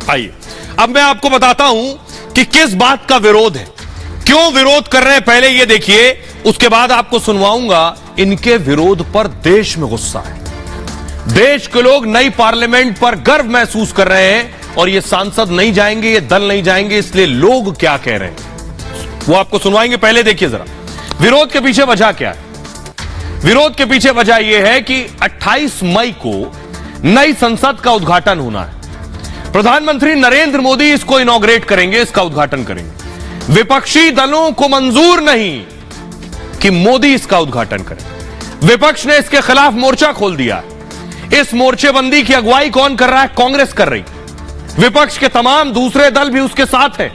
आइए अब मैं आपको बताता हूं कि किस बात का विरोध है, क्यों विरोध कर रहे हैं, पहले ये देखिए, उसके बाद आपको सुनवाऊंगा इनके विरोध पर देश में गुस्सा है। देश के लोग नई पार्लियामेंट पर गर्व महसूस कर रहे हैं और ये सांसद नहीं जाएंगे, ये दल नहीं जाएंगे, इसलिए लोग क्या कह रहे हैं वो आपको सुनवाएंगे। पहले देखिए जरा विरोध के पीछे वजह क्या है। विरोध के पीछे वजह यह है कि 28 मई को नई संसद का उद्घाटन होना है। प्रधानमंत्री नरेंद्र मोदी इसको इनॉग्रेट करेंगे, इसका उद्घाटन करेंगे। विपक्षी दलों को मंजूर नहीं कि मोदी इसका उद्घाटन करें। विपक्ष ने इसके खिलाफ मोर्चा खोल दिया। इस मोर्चेबंदी की अगुवाई कौन कर रहा है? कांग्रेस कर रही। विपक्ष के तमाम दूसरे दल भी उसके साथ हैं।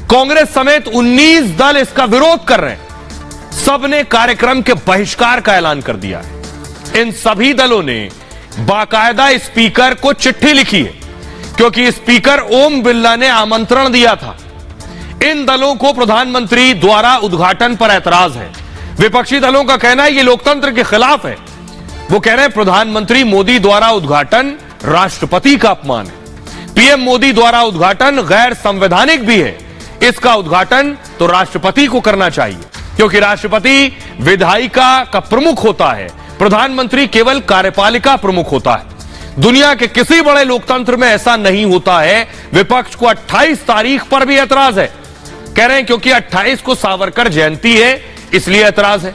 कांग्रेस समेत 19 दल इसका विरोध कर रहे हैं। सबने कार्यक्रम के बहिष्कार का ऐलान कर दिया है। इन सभी दलों ने बाकायदा स्पीकर को चिट्ठी लिखी है, क्योंकि स्पीकर ओम बिरला ने आमंत्रण दिया था। इन दलों को प्रधानमंत्री द्वारा उद्घाटन पर ऐतराज है। विपक्षी दलों का कहना है ये लोकतंत्र के खिलाफ है। वो कह रहे हैं प्रधानमंत्री मोदी द्वारा उद्घाटन राष्ट्रपति का अपमान है। पीएम मोदी द्वारा उद्घाटन गैर संवैधानिक भी है। इसका उद्घाटन तो राष्ट्रपति को करना चाहिए, क्योंकि राष्ट्रपति विधायिका का प्रमुख होता है, प्रधानमंत्री केवल कार्यपालिका प्रमुख होता है। दुनिया के किसी बड़े लोकतंत्र में ऐसा नहीं होता है। विपक्ष को 28 तारीख पर भी ऐतराज है। कह रहे हैं क्योंकि 28 को सावरकर जयंती है, इसलिए ऐतराज है।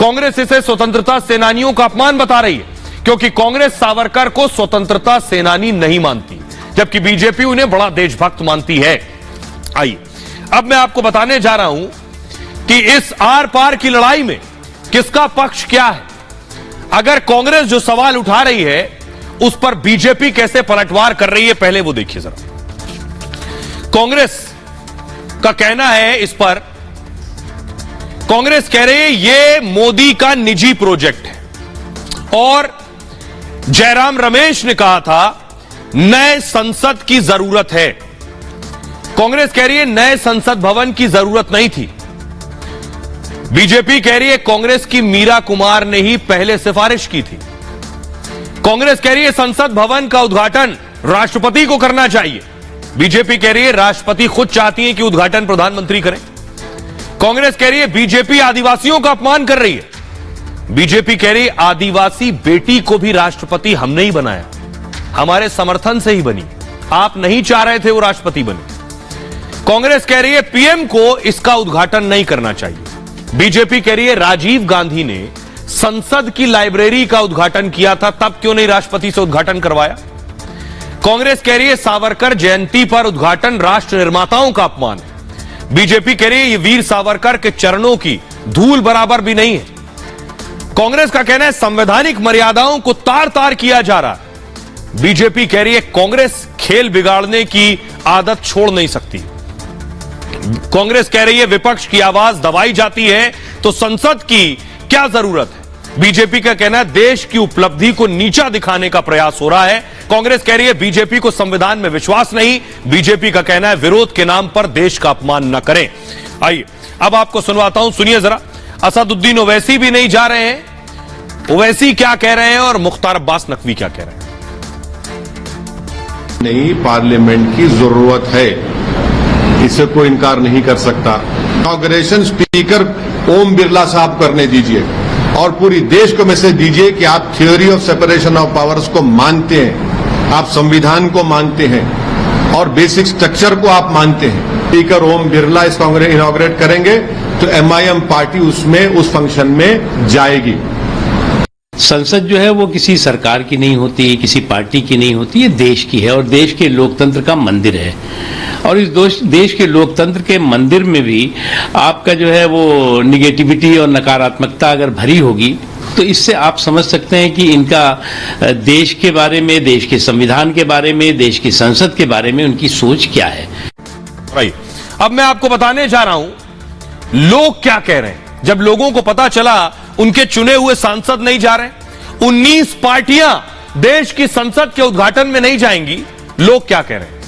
कांग्रेस इसे स्वतंत्रता सेनानियों का अपमान बता रही है, क्योंकि कांग्रेस सावरकर को स्वतंत्रता सेनानी नहीं मानती, जबकि बीजेपी उन्हें बड़ा देशभक्त मानती है। आइए अब मैं आपको बताने जा रहा हूं कि इस आर पार की लड़ाई में किसका पक्ष क्या है। अगर कांग्रेस जो सवाल उठा रही है उस पर बीजेपी कैसे पलटवार कर रही है, पहले वो देखिए जरा। कांग्रेस का कहना है इस पर, कांग्रेस कह रही है ये मोदी का निजी प्रोजेक्ट है और जयराम रमेश ने कहा था नए संसद की जरूरत है। कांग्रेस कह रही है नए संसद भवन की जरूरत नहीं थी। बीजेपी कह रही है कांग्रेस की मीरा कुमार ने ही पहले सिफारिश की थी। कांग्रेस कह रही है संसद भवन का उद्घाटन राष्ट्रपति को करना चाहिए। बीजेपी कह रही है राष्ट्रपति खुद चाहती है कि उद्घाटन प्रधानमंत्री करें। कांग्रेस कह रही है बीजेपी आदिवासियों का अपमान कर रही है। बीजेपी कह रही है आदिवासी बेटी को भी राष्ट्रपति हमने ही बनाया, हमारे समर्थन से ही बनी, आप नहीं चाह रहे थे वो राष्ट्रपति बने। कांग्रेस कह रही है पीएम को इसका उद्घाटन नहीं करना चाहिए। बीजेपी कह रही है राजीव गांधी ने संसद की लाइब्रेरी का उद्घाटन किया था, तब क्यों नहीं राष्ट्रपति से उद्घाटन करवाया। कांग्रेस कह रही है सावरकर जयंती पर उद्घाटन राष्ट्र निर्माताओं का अपमान है। बीजेपी कह रही है ये वीर सावरकर के चरणों की धूल बराबर भी नहीं है। कांग्रेस का कहना है संवैधानिक मर्यादाओं को तार तार किया जा रहा है। बीजेपी कह रही है कांग्रेस खेल बिगाड़ने की आदत छोड़ नहीं सकती। कांग्रेस कह रही है विपक्ष की आवाज दबाई जाती है तो संसद की क्या जरूरत है। बीजेपी का कहना है देश की उपलब्धि को नीचा दिखाने का प्रयास हो रहा है। कांग्रेस कह रही है बीजेपी को संविधान में विश्वास नहीं। बीजेपी का कहना है विरोध के नाम पर देश का अपमान न करें। आइए अब आपको सुनवाता हूं, सुनिए जरा। असदुद्दीन ओवैसी भी नहीं जा रहे हैं। ओवैसी क्या कह रहे हैं और मुख्तार अब्बास नकवी क्या कह रहे हैं। नई पार्लियामेंट की जरूरत है, इसे कोई इनकार नहीं कर सकता। इनॉग्रेशन स्पीकर ओम बिरला साहब करने दीजिए और पूरी देश को मैसेज दीजिए कि आप theory of separation of powers को मानते हैं, आप संविधान को मानते हैं और बेसिक स्ट्रक्चर को आप मानते हैं। स्पीकर ओम बिरला इस कांग्रेस इनॉग्रेट करेंगे तो एमआईएम पार्टी उसमें उस फंक्शन में जाएगी। संसद जो है वो किसी सरकार की नहीं होती, किसी पार्टी की नहीं होती, ये देश की है और देश के लोकतंत्र का मंदिर है। और इस देश के लोकतंत्र के मंदिर में भी आपका जो है वो निगेटिविटी और नकारात्मकता अगर भरी होगी तो इससे आप समझ सकते हैं कि इनका देश के बारे में, देश के संविधान के बारे में, देश की संसद के बारे में उनकी सोच क्या है। अब मैं आपको बताने जा रहा हूं लोग क्या कह रहे हैं। जब लोगों को पता चला उनके चुने हुए सांसद नहीं जा रहे, 19 पार्टियां देश की संसद के उद्घाटन में नहीं जाएंगी, लोग क्या कह रहे हैं।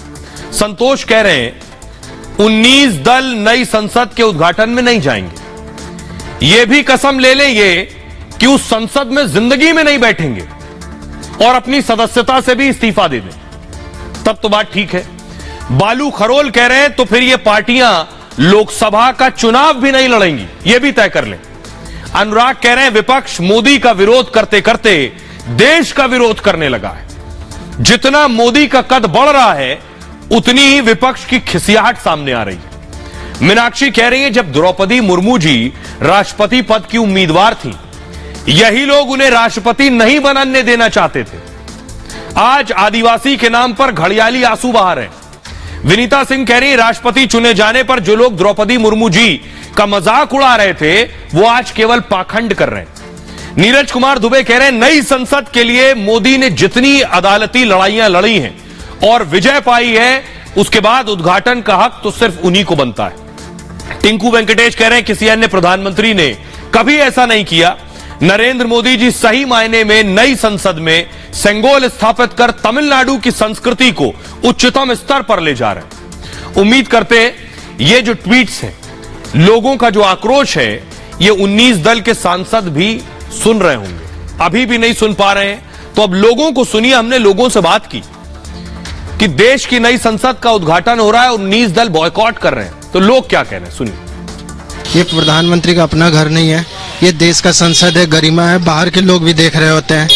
संतोष कह रहे हैं 19 दल नई संसद के उद्घाटन में नहीं जाएंगे। यह भी कसम ले लें ये कि उस संसद में जिंदगी में नहीं बैठेंगे और अपनी सदस्यता से भी इस्तीफा दे दें, तब तो बात ठीक है। बालू खरोल कह रहे हैं तो फिर ये पार्टियां लोकसभा का चुनाव भी नहीं लड़ेंगी, यह भी तय कर लें। अनुराग कह रहे हैं विपक्ष मोदी का विरोध करते करते देश का विरोध करने लगा है। जितना मोदी का कद बढ़ रहा है उतनी ही विपक्ष की खिसियाहट सामने आ रही है। मीनाक्षी कह रही है जब द्रौपदी मुर्मू जी राष्ट्रपति पद की उम्मीदवार थी, यही लोग उन्हें राष्ट्रपति नहीं बनने देना चाहते थे। आज आदिवासी के नाम पर घड़ियाली आंसू बहा रहे हैं। विनीता सिंह कह रही है राष्ट्रपति चुने जाने पर जो लोग द्रौपदी मुर्मू जी का मजाक उड़ा रहे थे वो आज केवल पाखंड कर रहे हैं। नीरज कुमार दुबे कह रहे हैं नई संसद के लिए मोदी ने जितनी अदालती लड़ाइयां लड़ी हैं और विजय पाई है, उसके बाद उद्घाटन का हक तो सिर्फ उन्हीं को बनता है। टिंकू वेंकटेश कह रहे हैं किसी अन्य प्रधानमंत्री ने कभी ऐसा नहीं किया। नरेंद्र मोदी जी सही मायने में नई संसद में सेंगोल स्थापित कर तमिलनाडु की संस्कृति को उच्चतम स्तर पर ले जा रहे हैं। उम्मीद करते हैं ये जो ट्वीट्स हैं, लोगों का जो आक्रोश है, ये 19 दल के सांसद भी सुन रहे होंगे। अभी भी नहीं सुन पा रहे हैं तो अब लोगों को सुनिए। हमने लोगों से बात की कि देश की नई संसद का उद्घाटन हो रहा है, 19 दल बॉयकॉट कर रहे हैं, तो लोग क्या कह रहे हैं, सुनिए। ये प्रधानमंत्री का अपना घर नहीं है, ये देश का संसद है, गरिमा है। बाहर के लोग भी देख रहे होते हैं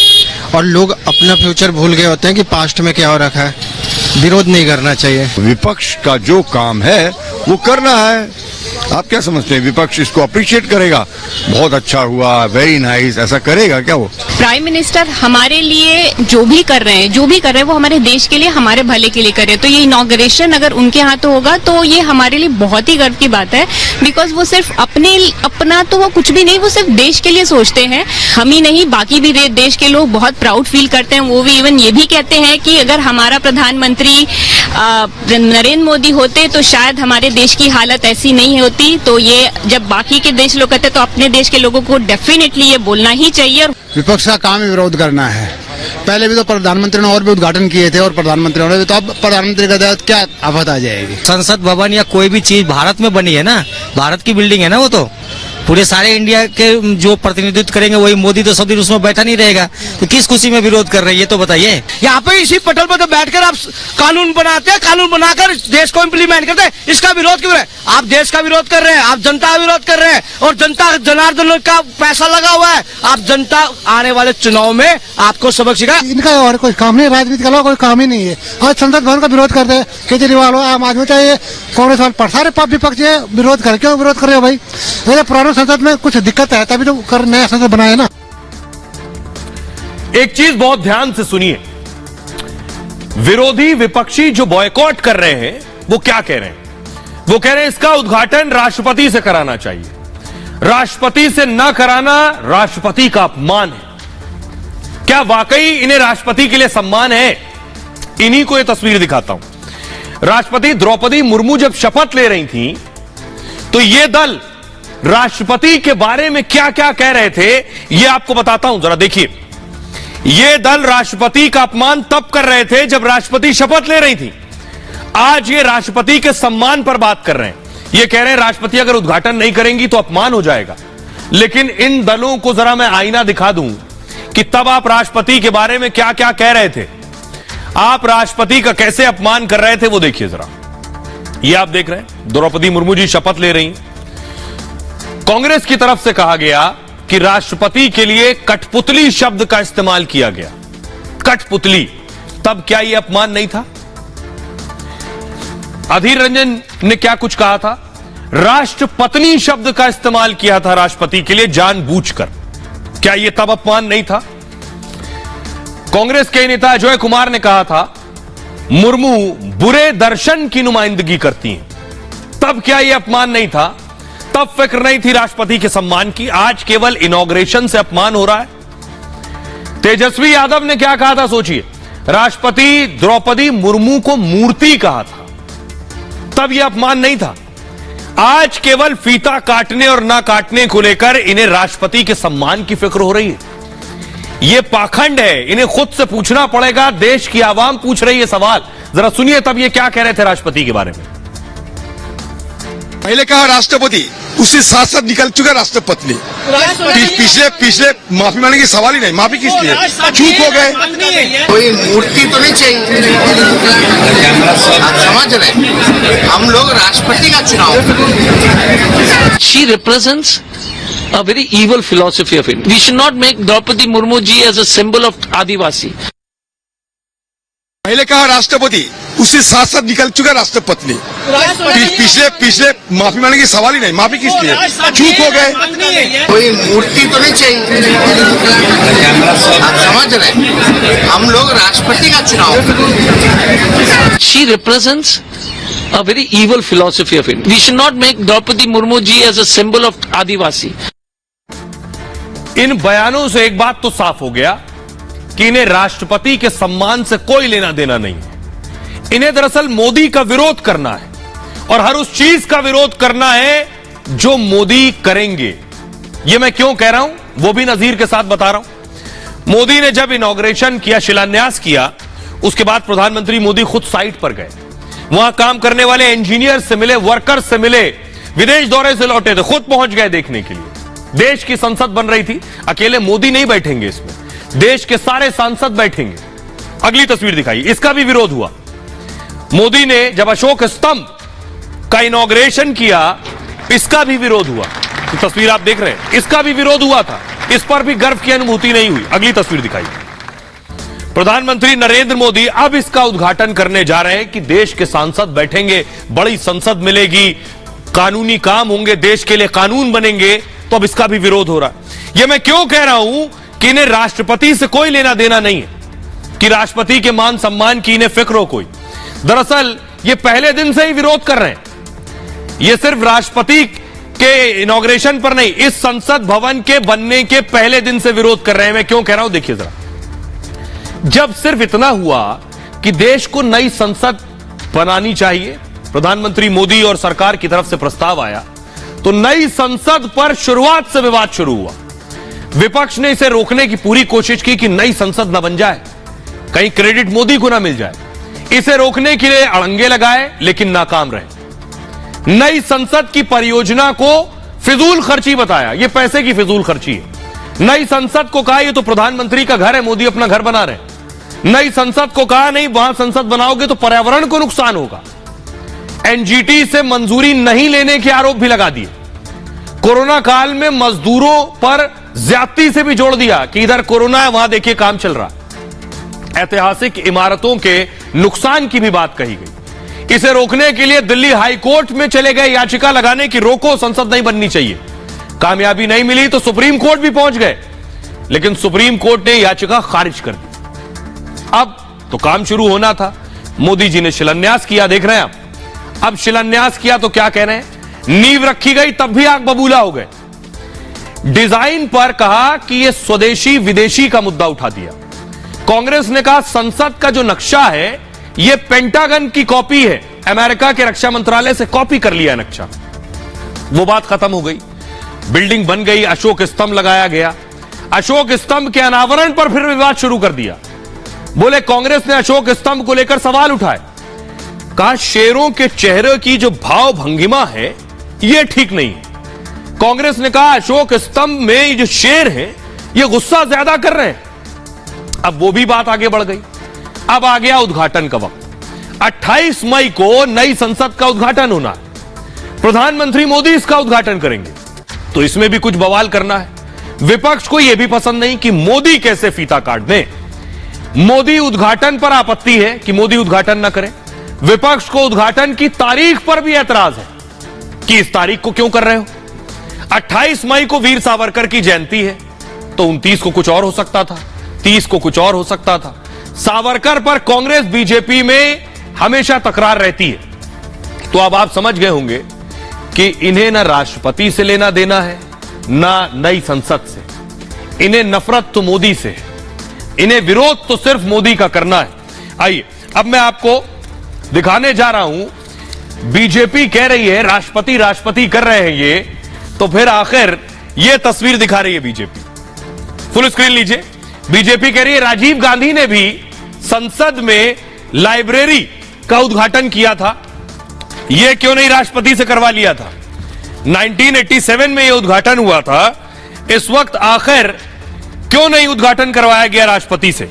और लोग अपना फ्यूचर भूल गए होते हैं कि पास्ट में क्या हो रखा है। विरोध नहीं करना चाहिए। विपक्ष का जो काम है वो करना है, आप क्या समझते हैं, विपक्ष इसको अप्रिशिएट करेगा, बहुत अच्छा हुआ, वेरी नाइस, ऐसा करेगा क्या वो? प्राइम मिनिस्टर हमारे लिए जो भी कर रहे हैं वो हमारे देश के लिए, हमारे भले के लिए कर रहे हैं। तो ये इनॉग्रेशन अगर उनके हाथों होगा तो ये हमारे लिए बहुत ही गर्व की बात है, बिकॉज वो सिर्फ अपना तो वो कुछ भी नहीं, वो सिर्फ देश के लिए सोचते हैं। हम ही नहीं, बाकी भी देश के लोग बहुत प्राउड फील करते हैं। वो भी इवन ये भी कहते हैं कि अगर हमारा प्रधानमंत्री नरेंद्र मोदी होते तो शायद हमारे देश की हालत ऐसी नहीं होती। तो ये जब बाकी के देश लोग कहते हैं तो अपने देश के लोगों को डेफिनेटली ये बोलना ही चाहिए। विपक्ष का काम ही विरोध करना है। पहले भी तो प्रधानमंत्री ने और भी उद्घाटन किए थे और प्रधानमंत्री ने, तो अब प्रधानमंत्री का क्या आफत आ जाएगी। संसद भवन या कोई भी चीज भारत में बनी है ना, भारत की बिल्डिंग है ना, वो तो पूरे सारे इंडिया के जो प्रतिनिधित्व करेंगे वही मोदी तो सब दिन उसमें बैठा नहीं रहेगा, तो किस खुशी में विरोध कर रही है ये तो बताइए। यहाँ पे इसी पटल पर तो बैठकर आप कानून बनाते हैं, कानून बनाकर देश को इम्प्लीमेंट करते हैं। इसका विरोध क्यों है? आप देश का विरोध कर रहे हैं, आप जनता का विरोध कर रहे हैं, और जनता जनार्दन का पैसा लगा हुआ है। आप जनता आने वाले चुनाव में आपको सबक सिखा। इनका और कोई काम नहीं, राजनीति का कोई काम ही नहीं है। आज संसद भवन का विरोध करते हैं, केजरीवाल हो, आम आदमी चाहिए, कांग्रेस वाले, सारे विपक्ष विरोध कर, क्यों विरोध कर रहे हो भाई? पुराने संसद में कुछ दिक्कत है तभी तो नया संसद बनाया ना। एक चीज बहुत ध्यान से सुनिए, विरोधी विपक्षी जो बॉयकॉट कर रहे हैं वो क्या कह रहे हैं? वो कह रहे हैं इसका उद्घाटन राष्ट्रपति से कराना चाहिए, राष्ट्रपति से ना कराना राष्ट्रपति का अपमान है। क्या वाकई इन्हें राष्ट्रपति के लिए सम्मान है? इन्हीं को यह तस्वीर दिखाता हूं। राष्ट्रपति द्रौपदी मुर्मू जब शपथ ले रही थी तो यह दल राष्ट्रपति के बारे में क्या क्या कह रहे थे यह आपको बताता हूं, जरा देखिए। यह दल राष्ट्रपति का अपमान तब कर रहे थे जब राष्ट्रपति शपथ ले रही थी। आज ये राष्ट्रपति के सम्मान पर बात कर रहे हैं। ये कह रहे हैं राष्ट्रपति अगर उद्घाटन नहीं करेंगी तो अपमान हो जाएगा। लेकिन इन दलों को जरा मैं आईना दिखा दूं कि तब आप राष्ट्रपति के बारे में क्या क्या कह रहे थे, आप राष्ट्रपति का कैसे अपमान कर रहे थे, वो देखिए जरा। ये आप देख रहे हैं द्रौपदी मुर्मू जी शपथ ले रही। कांग्रेस की तरफ से कहा गया कि राष्ट्रपति के लिए कठपुतली शब्द का इस्तेमाल किया गया। कठपुतली, तब क्या यह अपमान नहीं था? अधीर रंजन ने क्या कुछ कहा था? राष्ट्रपत्नी शब्द का इस्तेमाल किया था राष्ट्रपति के लिए जानबूझकर। क्या यह तब अपमान नहीं था? कांग्रेस के नेता अजय कुमार ने कहा था मुर्मू बुरे दर्शन की नुमाइंदगी करती हैं। तब क्या यह अपमान नहीं था? तब फिक्र नहीं थी राष्ट्रपति के सम्मान की। आज केवल इनॉग्रेशन से अपमान हो रहा है। तेजस्वी यादव ने क्या कहा था सोचिए, राष्ट्रपति द्रौपदी मुर्मू को मूर्ति कहा था। तब यह अपमान नहीं था। आज केवल फीता काटने और ना काटने को लेकर इन्हें राष्ट्रपति के सम्मान की फिक्र हो रही है। यह पाखंड है, इन्हें खुद से पूछना पड़ेगा। देश की आवाम पूछ रही है सवाल। जरा सुनिए तब ये क्या कह रहे थे राष्ट्रपति के बारे में। पहले कहा राष्ट्रपति, उससे साथ साथ निकल चुका राष्ट्रपति। पिछले माफी मांगने की सवाल ही नहीं। माफी किस लिए? चूक हो गए। कोई मूर्ति तो नहीं चाहिए, आप समझ रहे? हम लोग राष्ट्रपति का चुनाव। She represents a very evil philosophy of India. We should not make Draupadi Murmu ji as a symbol of Adivasi. पहले कहा राष्ट्रपति, उससे साथ साथ निकल चुका राष्ट्रपति। पिछले माफी मांगने की सवाल ही नहीं। माफी किस लिए? चूक हो गए। कोई मूर्ति तो नहीं चाहिए, आप समझ रहे? हम लोग राष्ट्रपति का चुनाव। She represents a very evil philosophy of India. We should not make Draupadi Murmu ji as a symbol of Adivasi. इन बयानों से एक बात तो साफ हो गया कि इन्हें राष्ट्रपति के सम्मान से कोई लेना देना नहीं है। इन्हें दरअसल मोदी का विरोध करना है और हर उस चीज का विरोध करना है जो मोदी करेंगे। यह मैं क्यों कह रहा हूं वो भी नजीर के साथ बता रहा हूं। मोदी ने जब इनॉग्रेशन किया, शिलान्यास किया, उसके बाद प्रधानमंत्री मोदी खुद साइट पर गए। वहां काम करने वाले इंजीनियर से मिले, वर्कर्स से मिले, विदेश दौरे से लौटे थे, खुद पहुंच गए देखने के लिए। देश की संसद बन रही थी, अकेले मोदी नहीं बैठेंगे इसमें, देश के सारे सांसद बैठेंगे। अगली तस्वीर दिखाई, इसका भी विरोध हुआ। मोदी ने जब अशोक स्तंभ का इनॉग्रेशन किया, इसका भी विरोध हुआ। तो तस्वीर आप देख रहे हैं, इसका भी विरोध हुआ था। इस पर भी गर्व की अनुभूति नहीं हुई। अगली तस्वीर दिखाई, प्रधानमंत्री नरेंद्र मोदी अब इसका उद्घाटन करने जा रहे हैं कि देश के सांसद बैठेंगे, बड़ी संसद मिलेगी, कानूनी काम होंगे, देश के लिए कानून बनेंगे, तो अब इसका भी विरोध हो रहा है। यह मैं क्यों कह रहा हूं कि इन्हें राष्ट्रपति से कोई लेना देना नहीं है, कि राष्ट्रपति के मान सम्मान की इन्हें फिक्र हो कोई। दरअसल ये पहले दिन से ही विरोध कर रहे हैं। ये सिर्फ राष्ट्रपति के इनॉग्रेशन पर नहीं, इस संसद भवन के बनने के पहले दिन से विरोध कर रहे हैं। मैं क्यों कह रहा हूं, देखिए जरा। जब सिर्फ इतना हुआ कि देश को नई संसद बनानी चाहिए, प्रधानमंत्री मोदी और सरकार की तरफ से प्रस्ताव आया, तो नई संसद पर शुरुआत से विवाद शुरू हुआ। विपक्ष ने इसे रोकने की पूरी कोशिश की कि नई संसद न बन जाए, कहीं क्रेडिट मोदी को ना मिल जाए। इसे रोकने के लिए अड़ंगे लगाए, लेकिन नाकाम रहे। नई संसद की परियोजना को फिजूल खर्ची बताया, यह पैसे की फिजूल खर्ची है। नई संसद को कहा यह तो प्रधानमंत्री का घर है, मोदी अपना घर बना रहे। नई संसद को कहा नहीं, वहां संसद बनाओगे तो पर्यावरण को नुकसान होगा। एनजीटी से मंजूरी नहीं लेने के आरोप भी लगा दिए। कोरोना काल में मजदूरों पर ज्यादती से भी जोड़ दिया कि इधर कोरोना है, वहां देखिए काम चल रहा। ऐतिहासिक इमारतों के नुकसान की भी बात कही गई। इसे रोकने के लिए दिल्ली हाई कोर्ट में चले गए याचिका लगाने की रोको, संसद नहीं बननी चाहिए। कामयाबी नहीं मिली तो सुप्रीम कोर्ट भी पहुंच गए, लेकिन सुप्रीम कोर्ट ने याचिका खारिज कर दी। अब तो काम शुरू होना था। मोदी जी ने शिलान्यास किया, देख रहे हैं आप। अब शिलान्यास किया तो क्या कह रहे हैं, नींव रखी गई तब भी आग बबूला हो गए। डिजाइन पर कहा कि यह स्वदेशी विदेशी का मुद्दा उठा दिया। कांग्रेस ने कहा संसद का जो नक्शा है यह पेंटागन की कॉपी है, अमेरिका के रक्षा मंत्रालय से कॉपी कर लिया नक्शा। वो बात खत्म हो गई, बिल्डिंग बन गई, अशोक स्तंभ लगाया गया। अशोक स्तंभ के अनावरण पर फिर विवाद शुरू कर दिया। बोले कांग्रेस ने अशोक स्तंभ को लेकर सवाल उठाए। कहा शेरों के चेहरे की जो भाव भंगिमा है यह ठीक नहीं है। कांग्रेस ने कहा अशोक स्तंभ में ये जो शेर है ये गुस्सा ज्यादा कर रहे हैं। अब वो भी बात आगे बढ़ गई। अब आ गया उद्घाटन का वक्त। 28 मई को नई संसद का उद्घाटन होना है। प्रधानमंत्री मोदी इसका उद्घाटन करेंगे, तो इसमें भी कुछ बवाल करना है। विपक्ष को यह भी पसंद नहीं कि मोदी कैसे फीता काट दें। मोदी उद्घाटन पर आपत्ति है कि मोदी उद्घाटन ना करें। विपक्ष को उद्घाटन की तारीख पर भी एतराज है कि इस तारीख को क्यों कर रहे हो। 28 मई को वीर सावरकर की जयंती है, तो 29 को कुछ और हो सकता था, 30 को कुछ और हो सकता था। सावरकर पर कांग्रेस बीजेपी में हमेशा तकरार रहती है। तो अब आप समझ गए होंगे कि इन्हें ना राष्ट्रपति से लेना देना है, ना नई संसद से। इन्हें नफरत तो मोदी से है, इन्हें विरोध तो सिर्फ मोदी का करना है। आइए अब मैं आपको दिखाने जा रहा हूं। बीजेपी कह रही है राष्ट्रपति राष्ट्रपति कर रहे हैं ये, तो फिर आखिर ये तस्वीर दिखा रही है बीजेपी। फुल स्क्रीन लीजिए। बीजेपी कह रही है राजीव गांधी ने भी संसद में लाइब्रेरी का उद्घाटन किया था, यह क्यों नहीं राष्ट्रपति से करवा लिया था। 1987 में यह उद्घाटन हुआ था, इस वक्त आखिर क्यों नहीं उद्घाटन करवाया गया राष्ट्रपति से।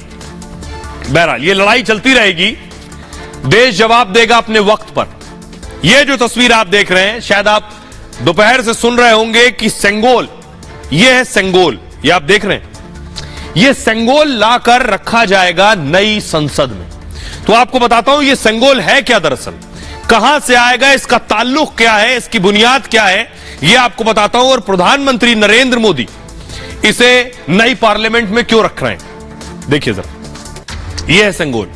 बहरहाल ये लड़ाई चलती रहेगी, देश जवाब देगा अपने वक्त पर। यह जो तस्वीर आप देख रहे हैं, शायद आप दोपहर से सुन रहे होंगे कि सेंगोल, यह है सेंगोल, यह आप देख रहे हैं, यह सेंगोल लाकर रखा जाएगा नई संसद में। तो आपको बताता हूं यह सेंगोल है क्या, दरअसल कहां से आएगा, इसका ताल्लुक क्या है, इसकी बुनियाद क्या है, यह आपको बताता हूं। और प्रधानमंत्री नरेंद्र मोदी इसे नई पार्लियामेंट में क्यों रख रहे हैं, देखिए जरा। यह है सेंगोल।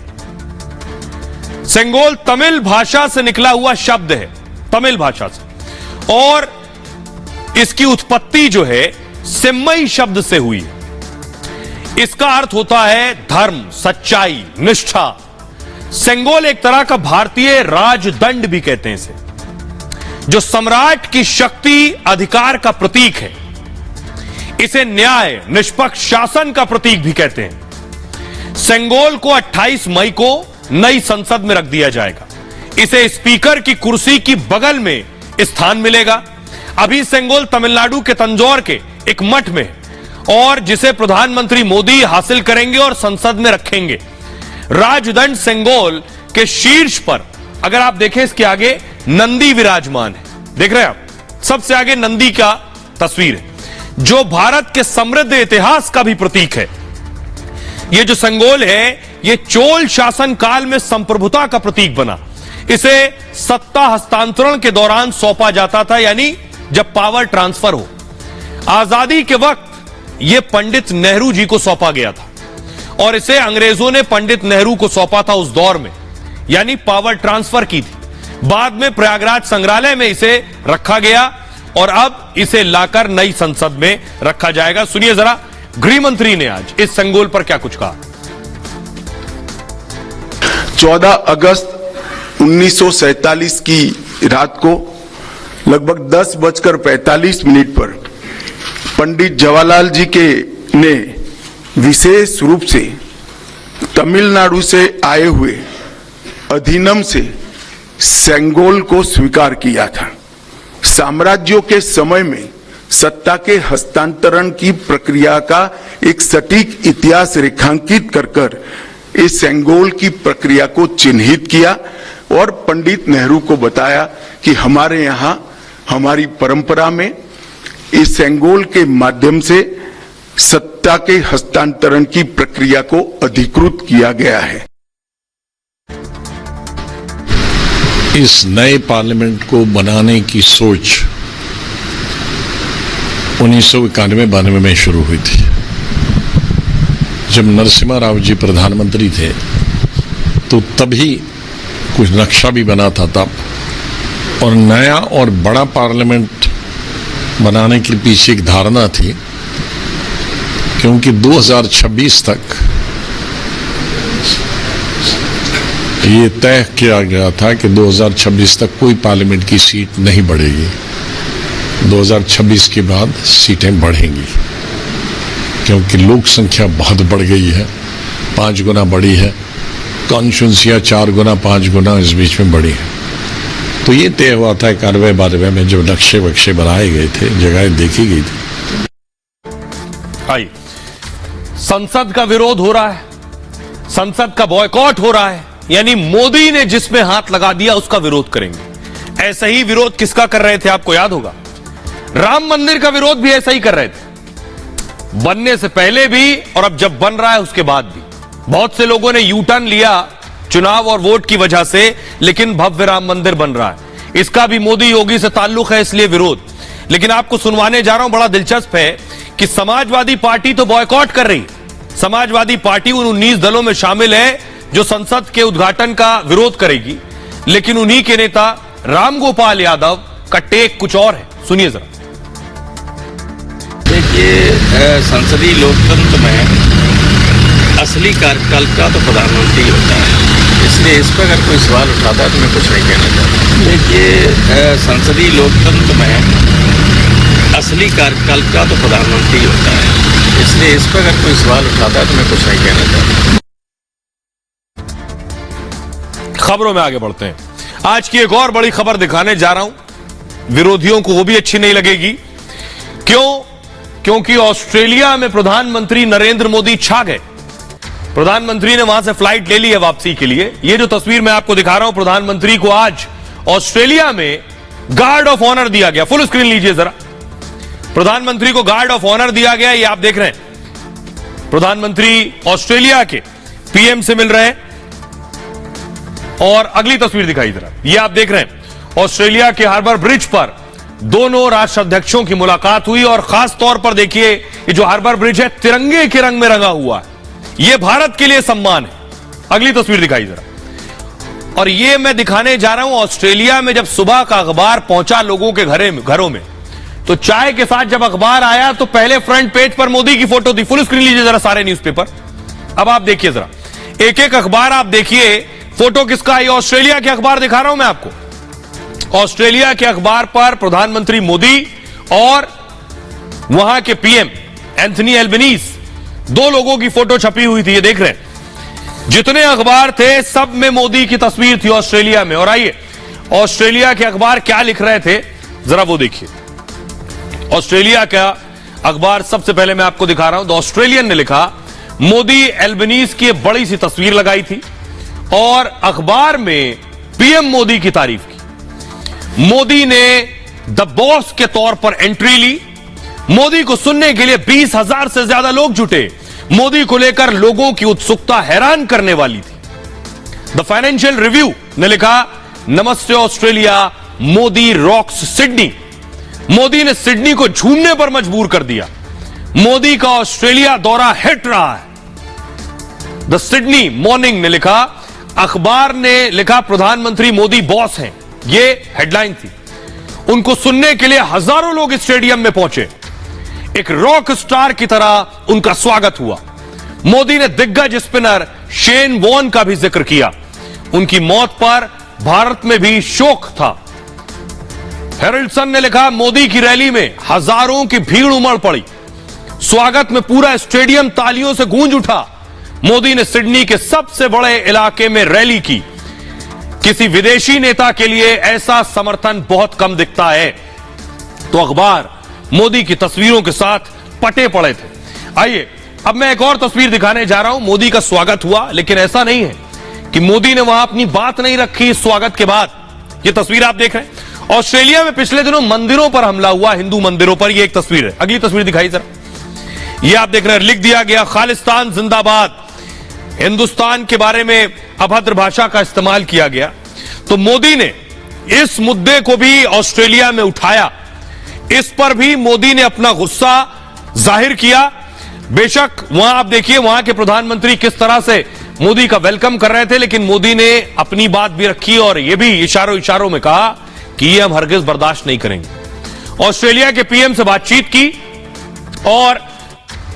सेंगोल तमिल भाषा से निकला हुआ शब्द है, तमिल भाषा से, और इसकी उत्पत्ति जो है सेम्मई शब्द से हुई है। इसका अर्थ होता है धर्म, सच्चाई, निष्ठा। सेंगोल एक तरह का भारतीय राजदंड भी कहते हैं इसे, जो सम्राट की शक्ति अधिकार का प्रतीक है। इसे न्याय, निष्पक्ष शासन का प्रतीक भी कहते हैं। सेंगोल को 28 मई को नई संसद में रख दिया जाएगा। इसे स्पीकर की कुर्सी की बगल में स्थान मिलेगा। अभी सेंगोल तमिलनाडु के तंजौर के एक मठ में है, और जिसे प्रधानमंत्री मोदी हासिल करेंगे और संसद में रखेंगे। राजदंड सेंगोल के शीर्ष पर अगर आप देखें, इसके आगे नंदी विराजमान है, देख रहे हैं आप, सबसे आगे नंदी का तस्वीर है, जो भारत के समृद्ध इतिहास का भी प्रतीक है। यह जो सेंगोल है, यह चोल शासन काल में संप्रभुता का प्रतीक बना। इसे सत्ता हस्तांतरण के दौरान सौंपा जाता था, यानी जब पावर ट्रांसफर हो। आजादी के वक्त यह पंडित नेहरू जी को सौंपा गया था और इसे अंग्रेजों ने पंडित नेहरू को सौंपा था उस दौर में, यानी पावर ट्रांसफर की थी। बाद में प्रयागराज संग्रहालय में इसे रखा गया और अब इसे लाकर नई संसद में रखा जाएगा। सुनिए जरा गृह मंत्री ने आज इस संगोल पर क्या कुछ कहा। 14 अगस्त 1947 की रात को लगभग 10:45 पर पंडित जवाहरलाल जी ने विशेष रूप से तमिलनाडु से आए हुए अधिनियम से सेंगोल को स्वीकार किया था। साम्राज्यों के समय में सत्ता के हस्तांतरण की प्रक्रिया का एक सटीक इतिहास रेखांकित कर इस सेंगोल की प्रक्रिया को चिन्हित किया और पंडित नेहरू को बताया कि हमारे यहाँ हमारी परंपरा में इस सेंगोल के माध्यम से सत्ता के हस्तांतरण की प्रक्रिया को अधिकृत किया गया है। इस नए पार्लियामेंट को बनाने की सोच 1991-92 में शुरू हुई थी, जब नरसिम्हा राव जी प्रधानमंत्री थे। तो तभी कुछ नक्शा भी बना था तब, और नया और बड़ा पार्लियामेंट बनाने के पीछे एक धारणा थी, क्योंकि 2026 तक ये तय किया गया था कि 2026 तक कोई पार्लियामेंट की सीट नहीं बढ़ेगी। 2026 के बाद सीटें बढ़ेंगी, क्योंकि लोक संख्या बहुत बढ़ गई है, 5 गुना बढ़ी है। कॉन्स्टिट्यूंसियां 4 गुना 5 गुना इस बीच में बढ़ी है। तो ये तय हुआ था 91-92 में, जब नक्शे वक्शे बनाए गए थे, जगह देखी गई थी। आइए, संसद का विरोध हो रहा है, संसद का बॉयकॉट हो रहा है, यानी मोदी ने जिसमें हाथ लगा दिया उसका विरोध करेंगे। ऐसा ही विरोध किसका कर रहे थे आपको याद होगा, राम मंदिर का विरोध भी ऐसा ही कर रहे थे, बनने से पहले भी और अब जब बन रहा है उसके बाद भी। बहुत से लोगों ने यू टर्न लिया चुनाव और वोट की वजह से, लेकिन भव्य राम मंदिर बन रहा है, इसका भी मोदी योगी से ताल्लुक है, इसलिए विरोध। लेकिन आपको सुनवाने जा रहा हूं, बड़ा दिलचस्प है कि समाजवादी पार्टी तो बॉयकॉट कर रही। समाजवादी पार्टी उन 19 दलों में शामिल है जो संसद के उद्घाटन का विरोध करेगी, लेकिन उन्हीं के नेता रामगोपाल यादव का टेक कुछ और है। सुनिए जरा। देखिए, संसदीय लोकतंत्र में असली कार्यपालिका तो प्रधानमंत्री होता है, इसलिए इस पर अगर कोई सवाल उठाता है तो मैं कुछ नहीं कहना चाहता। देखिए, संसदीय लोकतंत्र में असली कार्यपालिका तो प्रधानमंत्री होता है, इसलिए इस पर अगर कोई सवाल उठाता है तो मैं कुछ नहीं कहना चाहता। खबरों में आगे बढ़ते हैं। आज की एक और बड़ी खबर दिखाने जा रहा हूं, विरोधियों को वो भी अच्छी नहीं लगेगी। क्योंकि ऑस्ट्रेलिया में प्रधानमंत्री नरेंद्र मोदी छा गए। प्रधानमंत्री ने वहां से फ्लाइट ले ली है वापसी के लिए। ये जो तस्वीर मैं आपको दिखा रहा हूं, प्रधानमंत्री को आज ऑस्ट्रेलिया में गार्ड ऑफ ऑनर दिया गया। फुल स्क्रीन लीजिए जरा। प्रधानमंत्री को गार्ड ऑफ ऑनर दिया गया, ये आप देख रहे हैं। प्रधानमंत्री ऑस्ट्रेलिया के पीएम से मिल रहे हैं और अगली तस्वीर दिखाई जरा, ये आप देख रहे हैं ऑस्ट्रेलिया के हार्बर ब्रिज पर दोनों राष्ट्राध्यक्षों की मुलाकात हुई। और खास तौर पर देखिए, ये जो हार्बर ब्रिज है तिरंगे के रंग में रंगा हुआ है, यह भारत के लिए सम्मान है। अगली तस्वीर दिखाई जरा। और ये मैं दिखाने जा रहा हूं ऑस्ट्रेलिया में जब सुबह का अखबार पहुंचा लोगों के घरों में, तो चाय के साथ जब अखबार आया तो पहले फ्रंट पेज पर मोदी की फोटो थी। फुल स्क्रीन लीजिए जरा सारे न्यूज़पेपर। अब आप देखिए जरा, एक एक अखबार आप देखिए, फोटो किसका है। ऑस्ट्रेलिया के अखबार दिखा रहा हूं मैं आपको। ऑस्ट्रेलिया के अखबार पर प्रधानमंत्री मोदी और वहां के पीएम एंथनी एल्बनीज, दो लोगों की फोटो छपी हुई थी, ये देख रहे हैं। जितने अखबार थे सब में मोदी की तस्वीर थी ऑस्ट्रेलिया में। और आइए ऑस्ट्रेलिया के अखबार क्या लिख रहे थे जरा वो देखिए। ऑस्ट्रेलिया का अखबार सबसे पहले मैं आपको दिखा रहा हूं। द ऑस्ट्रेलियन ने लिखा, मोदी एल्बनीज की बड़ी सी तस्वीर लगाई थी और अखबार में पीएम मोदी की तारीफ की। मोदी ने द बॉस के तौर पर एंट्री ली। मोदी को सुनने के लिए 20,000 से ज्यादा लोग जुटे। मोदी को लेकर लोगों की उत्सुकता हैरान करने वाली थी। द फाइनेंशियल रिव्यू ने लिखा, नमस्ते Australia, Modi rocks Sydney. Modi ने सिडनी को झूमने पर मजबूर कर दिया। मोदी का ऑस्ट्रेलिया दौरा हिट रहा है। द सिडनी मॉर्निंग ने लिखा, अखबार ने लिखा प्रधानमंत्री मोदी बॉस हैं, ये हेडलाइन थी। उनको सुनने के लिए हजारों लोग स्टेडियम में पहुंचे। एक रॉक स्टार की तरह उनका स्वागत हुआ। मोदी ने दिग्गज स्पिनर शेन वॉर्न का भी जिक्र किया। उनकी मौत पर भारत में भी शोक था। हेरल्ड सन ने लिखा, मोदी की रैली में हजारों की भीड़ उमड़ पड़ी। स्वागत में पूरा स्टेडियम तालियों से गूंज उठा। मोदी ने सिडनी के सबसे बड़े इलाके में रैली की। किसी विदेशी नेता के लिए ऐसा समर्थन बहुत कम दिखता है। तो अखबार मोदी की तस्वीरों के साथ पटे पड़े थे। आइए अब मैं एक और तस्वीर दिखाने जा रहा हूं। मोदी का स्वागत हुआ, लेकिन ऐसा नहीं है कि मोदी ने वहां अपनी बात नहीं रखी स्वागत के बाद। यह तस्वीर आप देख रहे हैं, ऑस्ट्रेलिया में पिछले दिनों मंदिरों पर हमला हुआ, हिंदू मंदिरों पर। यह एक तस्वीर है। अगली तस्वीर दिखाई जरा। यह आप देख रहे हैं, लिख दिया गया खालिस्तान जिंदाबाद। हिंदुस्तान के बारे में अभद्र भाषा का इस्तेमाल किया गया। तो मोदी ने इस मुद्दे को भी ऑस्ट्रेलिया में उठाया। इस पर भी मोदी ने अपना गुस्सा जाहिर किया। बेशक वहां आप देखिए, वहां के प्रधानमंत्री किस तरह से मोदी का वेलकम कर रहे थे, लेकिन मोदी ने अपनी बात भी रखी और यह भी इशारों में कहा कि यह हम हरगिज बर्दाश्त नहीं करेंगे। ऑस्ट्रेलिया के पीएम से बातचीत की और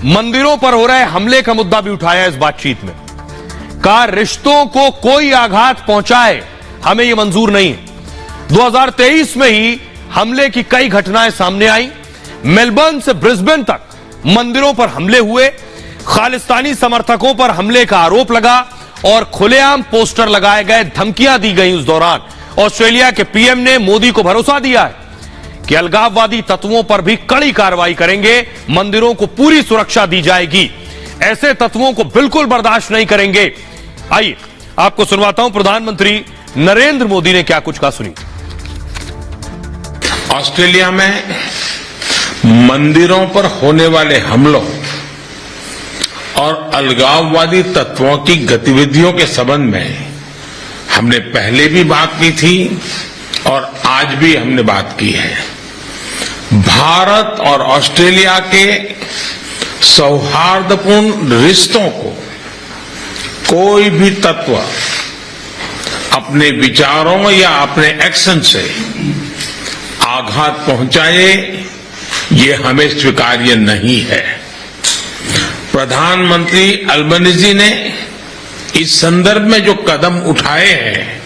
मंदिरों पर हो रहे हमले का मुद्दा भी उठाया इस बातचीत में। कहा, रिश्तों को कोई आघात पहुंचाए हमें यह मंजूर नहीं है। 2023 में ही हमले की कई घटनाएं सामने आई। मेलबर्न से ब्रिस्बेन तक मंदिरों पर हमले हुए, खालिस्तानी समर्थकों पर हमले का आरोप लगा और खुलेआम पोस्टर लगाए गए, धमकियां दी गई। उस दौरान ऑस्ट्रेलिया के पीएम ने मोदी को भरोसा दिया है कि अलगाववादी तत्वों पर भी कड़ी कार्रवाई करेंगे, मंदिरों को पूरी सुरक्षा दी जाएगी, ऐसे तत्वों को बिल्कुल बर्दाश्त नहीं करेंगे। आइए आपको सुनवाता हूं प्रधानमंत्री नरेंद्र मोदी ने क्या कुछ कहा, सुनिए। ऑस्ट्रेलिया में मंदिरों पर होने वाले हमलों और अलगाववादी तत्वों की गतिविधियों के संबंध में हमने पहले भी बात की थी और आज भी हमने बात की है। भारत और ऑस्ट्रेलिया के सौहार्दपूर्ण रिश्तों को कोई भी तत्व अपने विचारों या अपने एक्शन से आघात पहुंचाए, ये हमें स्वीकार्य नहीं है। प्रधानमंत्री अल्बनीजी ने इस संदर्भ में जो कदम उठाए हैं,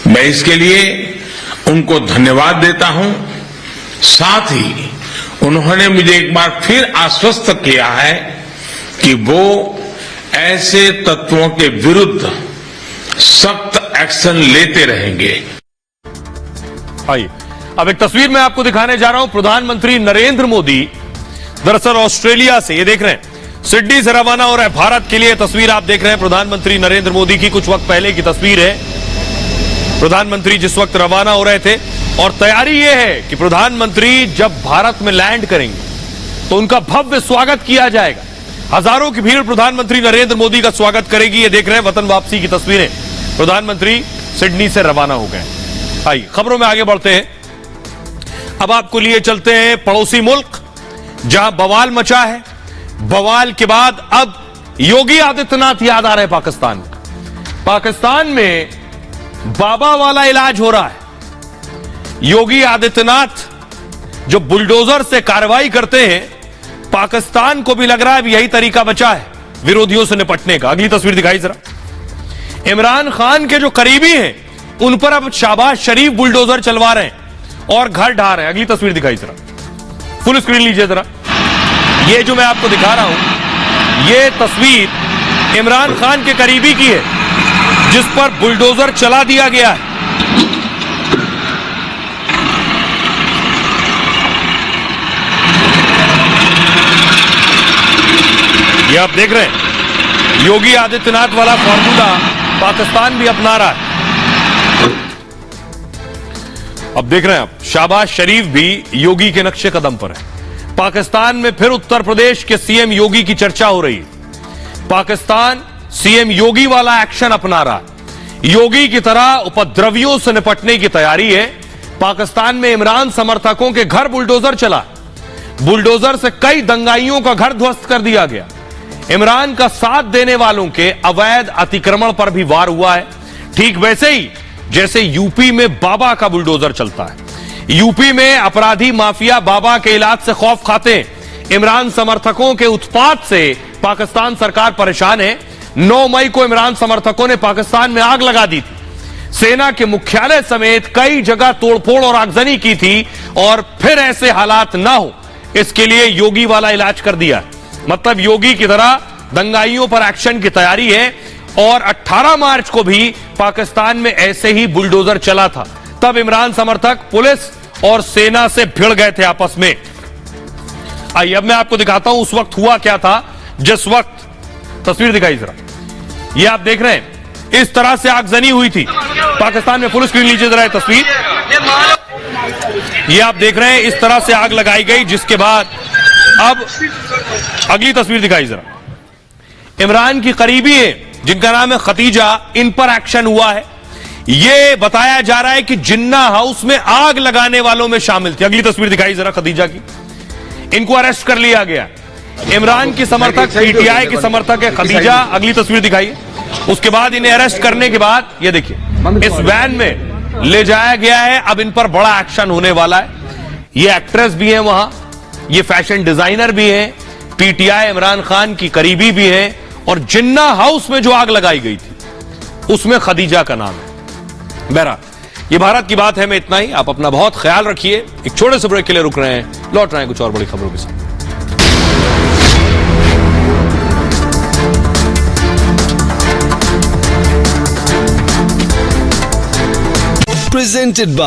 मैं इसके लिए उनको धन्यवाद देता हूं। साथ ही उन्होंने मुझे एक बार फिर आश्वस्त किया है कि वो ऐसे तत्वों के विरुद्ध सख्त एक्शन लेते रहेंगे। आइए अब एक तस्वीर मैं आपको दिखाने जा रहा हूं। प्रधानमंत्री नरेंद्र मोदी दरअसल ऑस्ट्रेलिया से, ये देख रहे हैं, सिडनी से रवाना हो रहा है भारत के लिए। तस्वीर आप देख रहे हैं प्रधानमंत्री नरेंद्र मोदी की, कुछ वक्त पहले की तस्वीर है। प्रधानमंत्री जिस वक्त रवाना हो रहे थे और तैयारी यह है कि प्रधानमंत्री जब भारत में लैंड करेंगे तो उनका भव्य स्वागत किया जाएगा। हजारों की भीड़ प्रधानमंत्री नरेंद्र मोदी का स्वागत करेगी। ये देख रहे हैं वतन वापसी की तस्वीरें। प्रधानमंत्री सिडनी से रवाना हो गए। आइए खबरों में आगे बढ़ते हैं। अब आपको लिए चलते हैं पड़ोसी मुल्क जहां बवाल मचा है। बवाल के बाद अब योगी आदित्यनाथ याद आ रहे हैं पाकिस्तान में। पाकिस्तान में बाबा वाला इलाज हो रहा है। योगी आदित्यनाथ जो बुलडोजर से कार्रवाई करते हैं, पाकिस्तान को भी लग रहा है अब यही तरीका बचा है विरोधियों से निपटने का। अगली तस्वीर दिखाई जरा। इमरान खान के जो करीबी हैं उन पर अब शहबाज शरीफ बुलडोजर चलवा रहे हैं और घर ढा रहे हैं। अगली तस्वीर दिखाई जरा, फुल स्क्रीन लीजिए जरा। ये जो मैं आपको दिखा रहा हूं, ये तस्वीर इमरान खान के करीबी की है जिस पर बुलडोजर चला दिया गया है। ये आप देख रहे हैं, योगी आदित्यनाथ वाला फॉर्मूला पाकिस्तान भी अपना रहा है। अब देख रहे हैं आप, शहबाज शरीफ भी योगी के नक्शे कदम पर है। पाकिस्तान में फिर उत्तर प्रदेश के सीएम योगी की चर्चा हो रही है। पाकिस्तान सीएम योगी वाला एक्शन अपना रहा है। योगी की तरह उपद्रवियों से निपटने की तैयारी है। पाकिस्तान में इमरान समर्थकों के घर बुलडोजर चला, बुलडोजर से कई दंगाइयों का घर ध्वस्त कर दिया गया। इमरान का साथ देने वालों के अवैध अतिक्रमण पर भी वार हुआ है, ठीक वैसे ही जैसे यूपी में बाबा का बुलडोजर चलता है। यूपी में अपराधी माफिया बाबा के इलाज से खौफ खाते हैं। इमरान समर्थकों के उत्पात से पाकिस्तान सरकार परेशान है। 9 मई को इमरान समर्थकों ने पाकिस्तान में आग लगा दी थी। सेना के मुख्यालय समेत कई जगह तोड़फोड़ और आगजनी की थी और फिर ऐसे हालात ना हो इसके लिए योगी वाला इलाज कर दिया। मतलब योगी की तरह दंगाइयों पर एक्शन की तैयारी है। और 18 मार्च को भी पाकिस्तान में ऐसे ही बुलडोजर चला था। तब इमरान समर्थक पुलिस और सेना से भिड़ गए थे आपस में। आइए अब मैं आपको दिखाता हूं उस वक्त हुआ क्या था। जिस वक्त तस्वीर दिखाई जरा, ये आप देख रहे हैं, इस तरह से आगजनी हुई थी पाकिस्तान में। फुल स्क्रीन लीजिए जरा ये तस्वीर, ये आप देख रहे हैं, इस तरह से आग लगाई गई। जिसके बाद अब अगली तस्वीर दिखाई जरा, इमरान की करीबी है जिनका नाम है खतीजा, इन पर एक्शन हुआ है। यह बताया जा रहा है कि जिन्ना हाउस में आग लगाने वालों में शामिल थी। अगली तस्वीर दिखाई जरा खतीजा की, इनको अरेस्ट कर लिया गया। इमरान की समर्थक, पीटीआई की समर्थक है खतीजा। अगली तस्वीर दिखाइए। उसके बाद इन्हें अरेस्ट करने के बाद ये देखिए इस वैन में ले जाया गया है। अब इन पर बड़ा एक्शन होने वाला है। ये एक्ट्रेस भी है वहां, ये फैशन डिजाइनर भी है, पीटीआई इमरान खान की करीबी भी है। और जिन्ना हाउस में जो आग लगाई गई थी उसमें खदीजा का नाम है। बहरहाल ये भारत की बात है में इतना ही। आप अपना बहुत ख्याल रखिए। एक छोटे से ब्रेक के लिए रुक रहे हैं, लौट रहे हैं कुछ और बड़ी खबरों के साथ। Presented by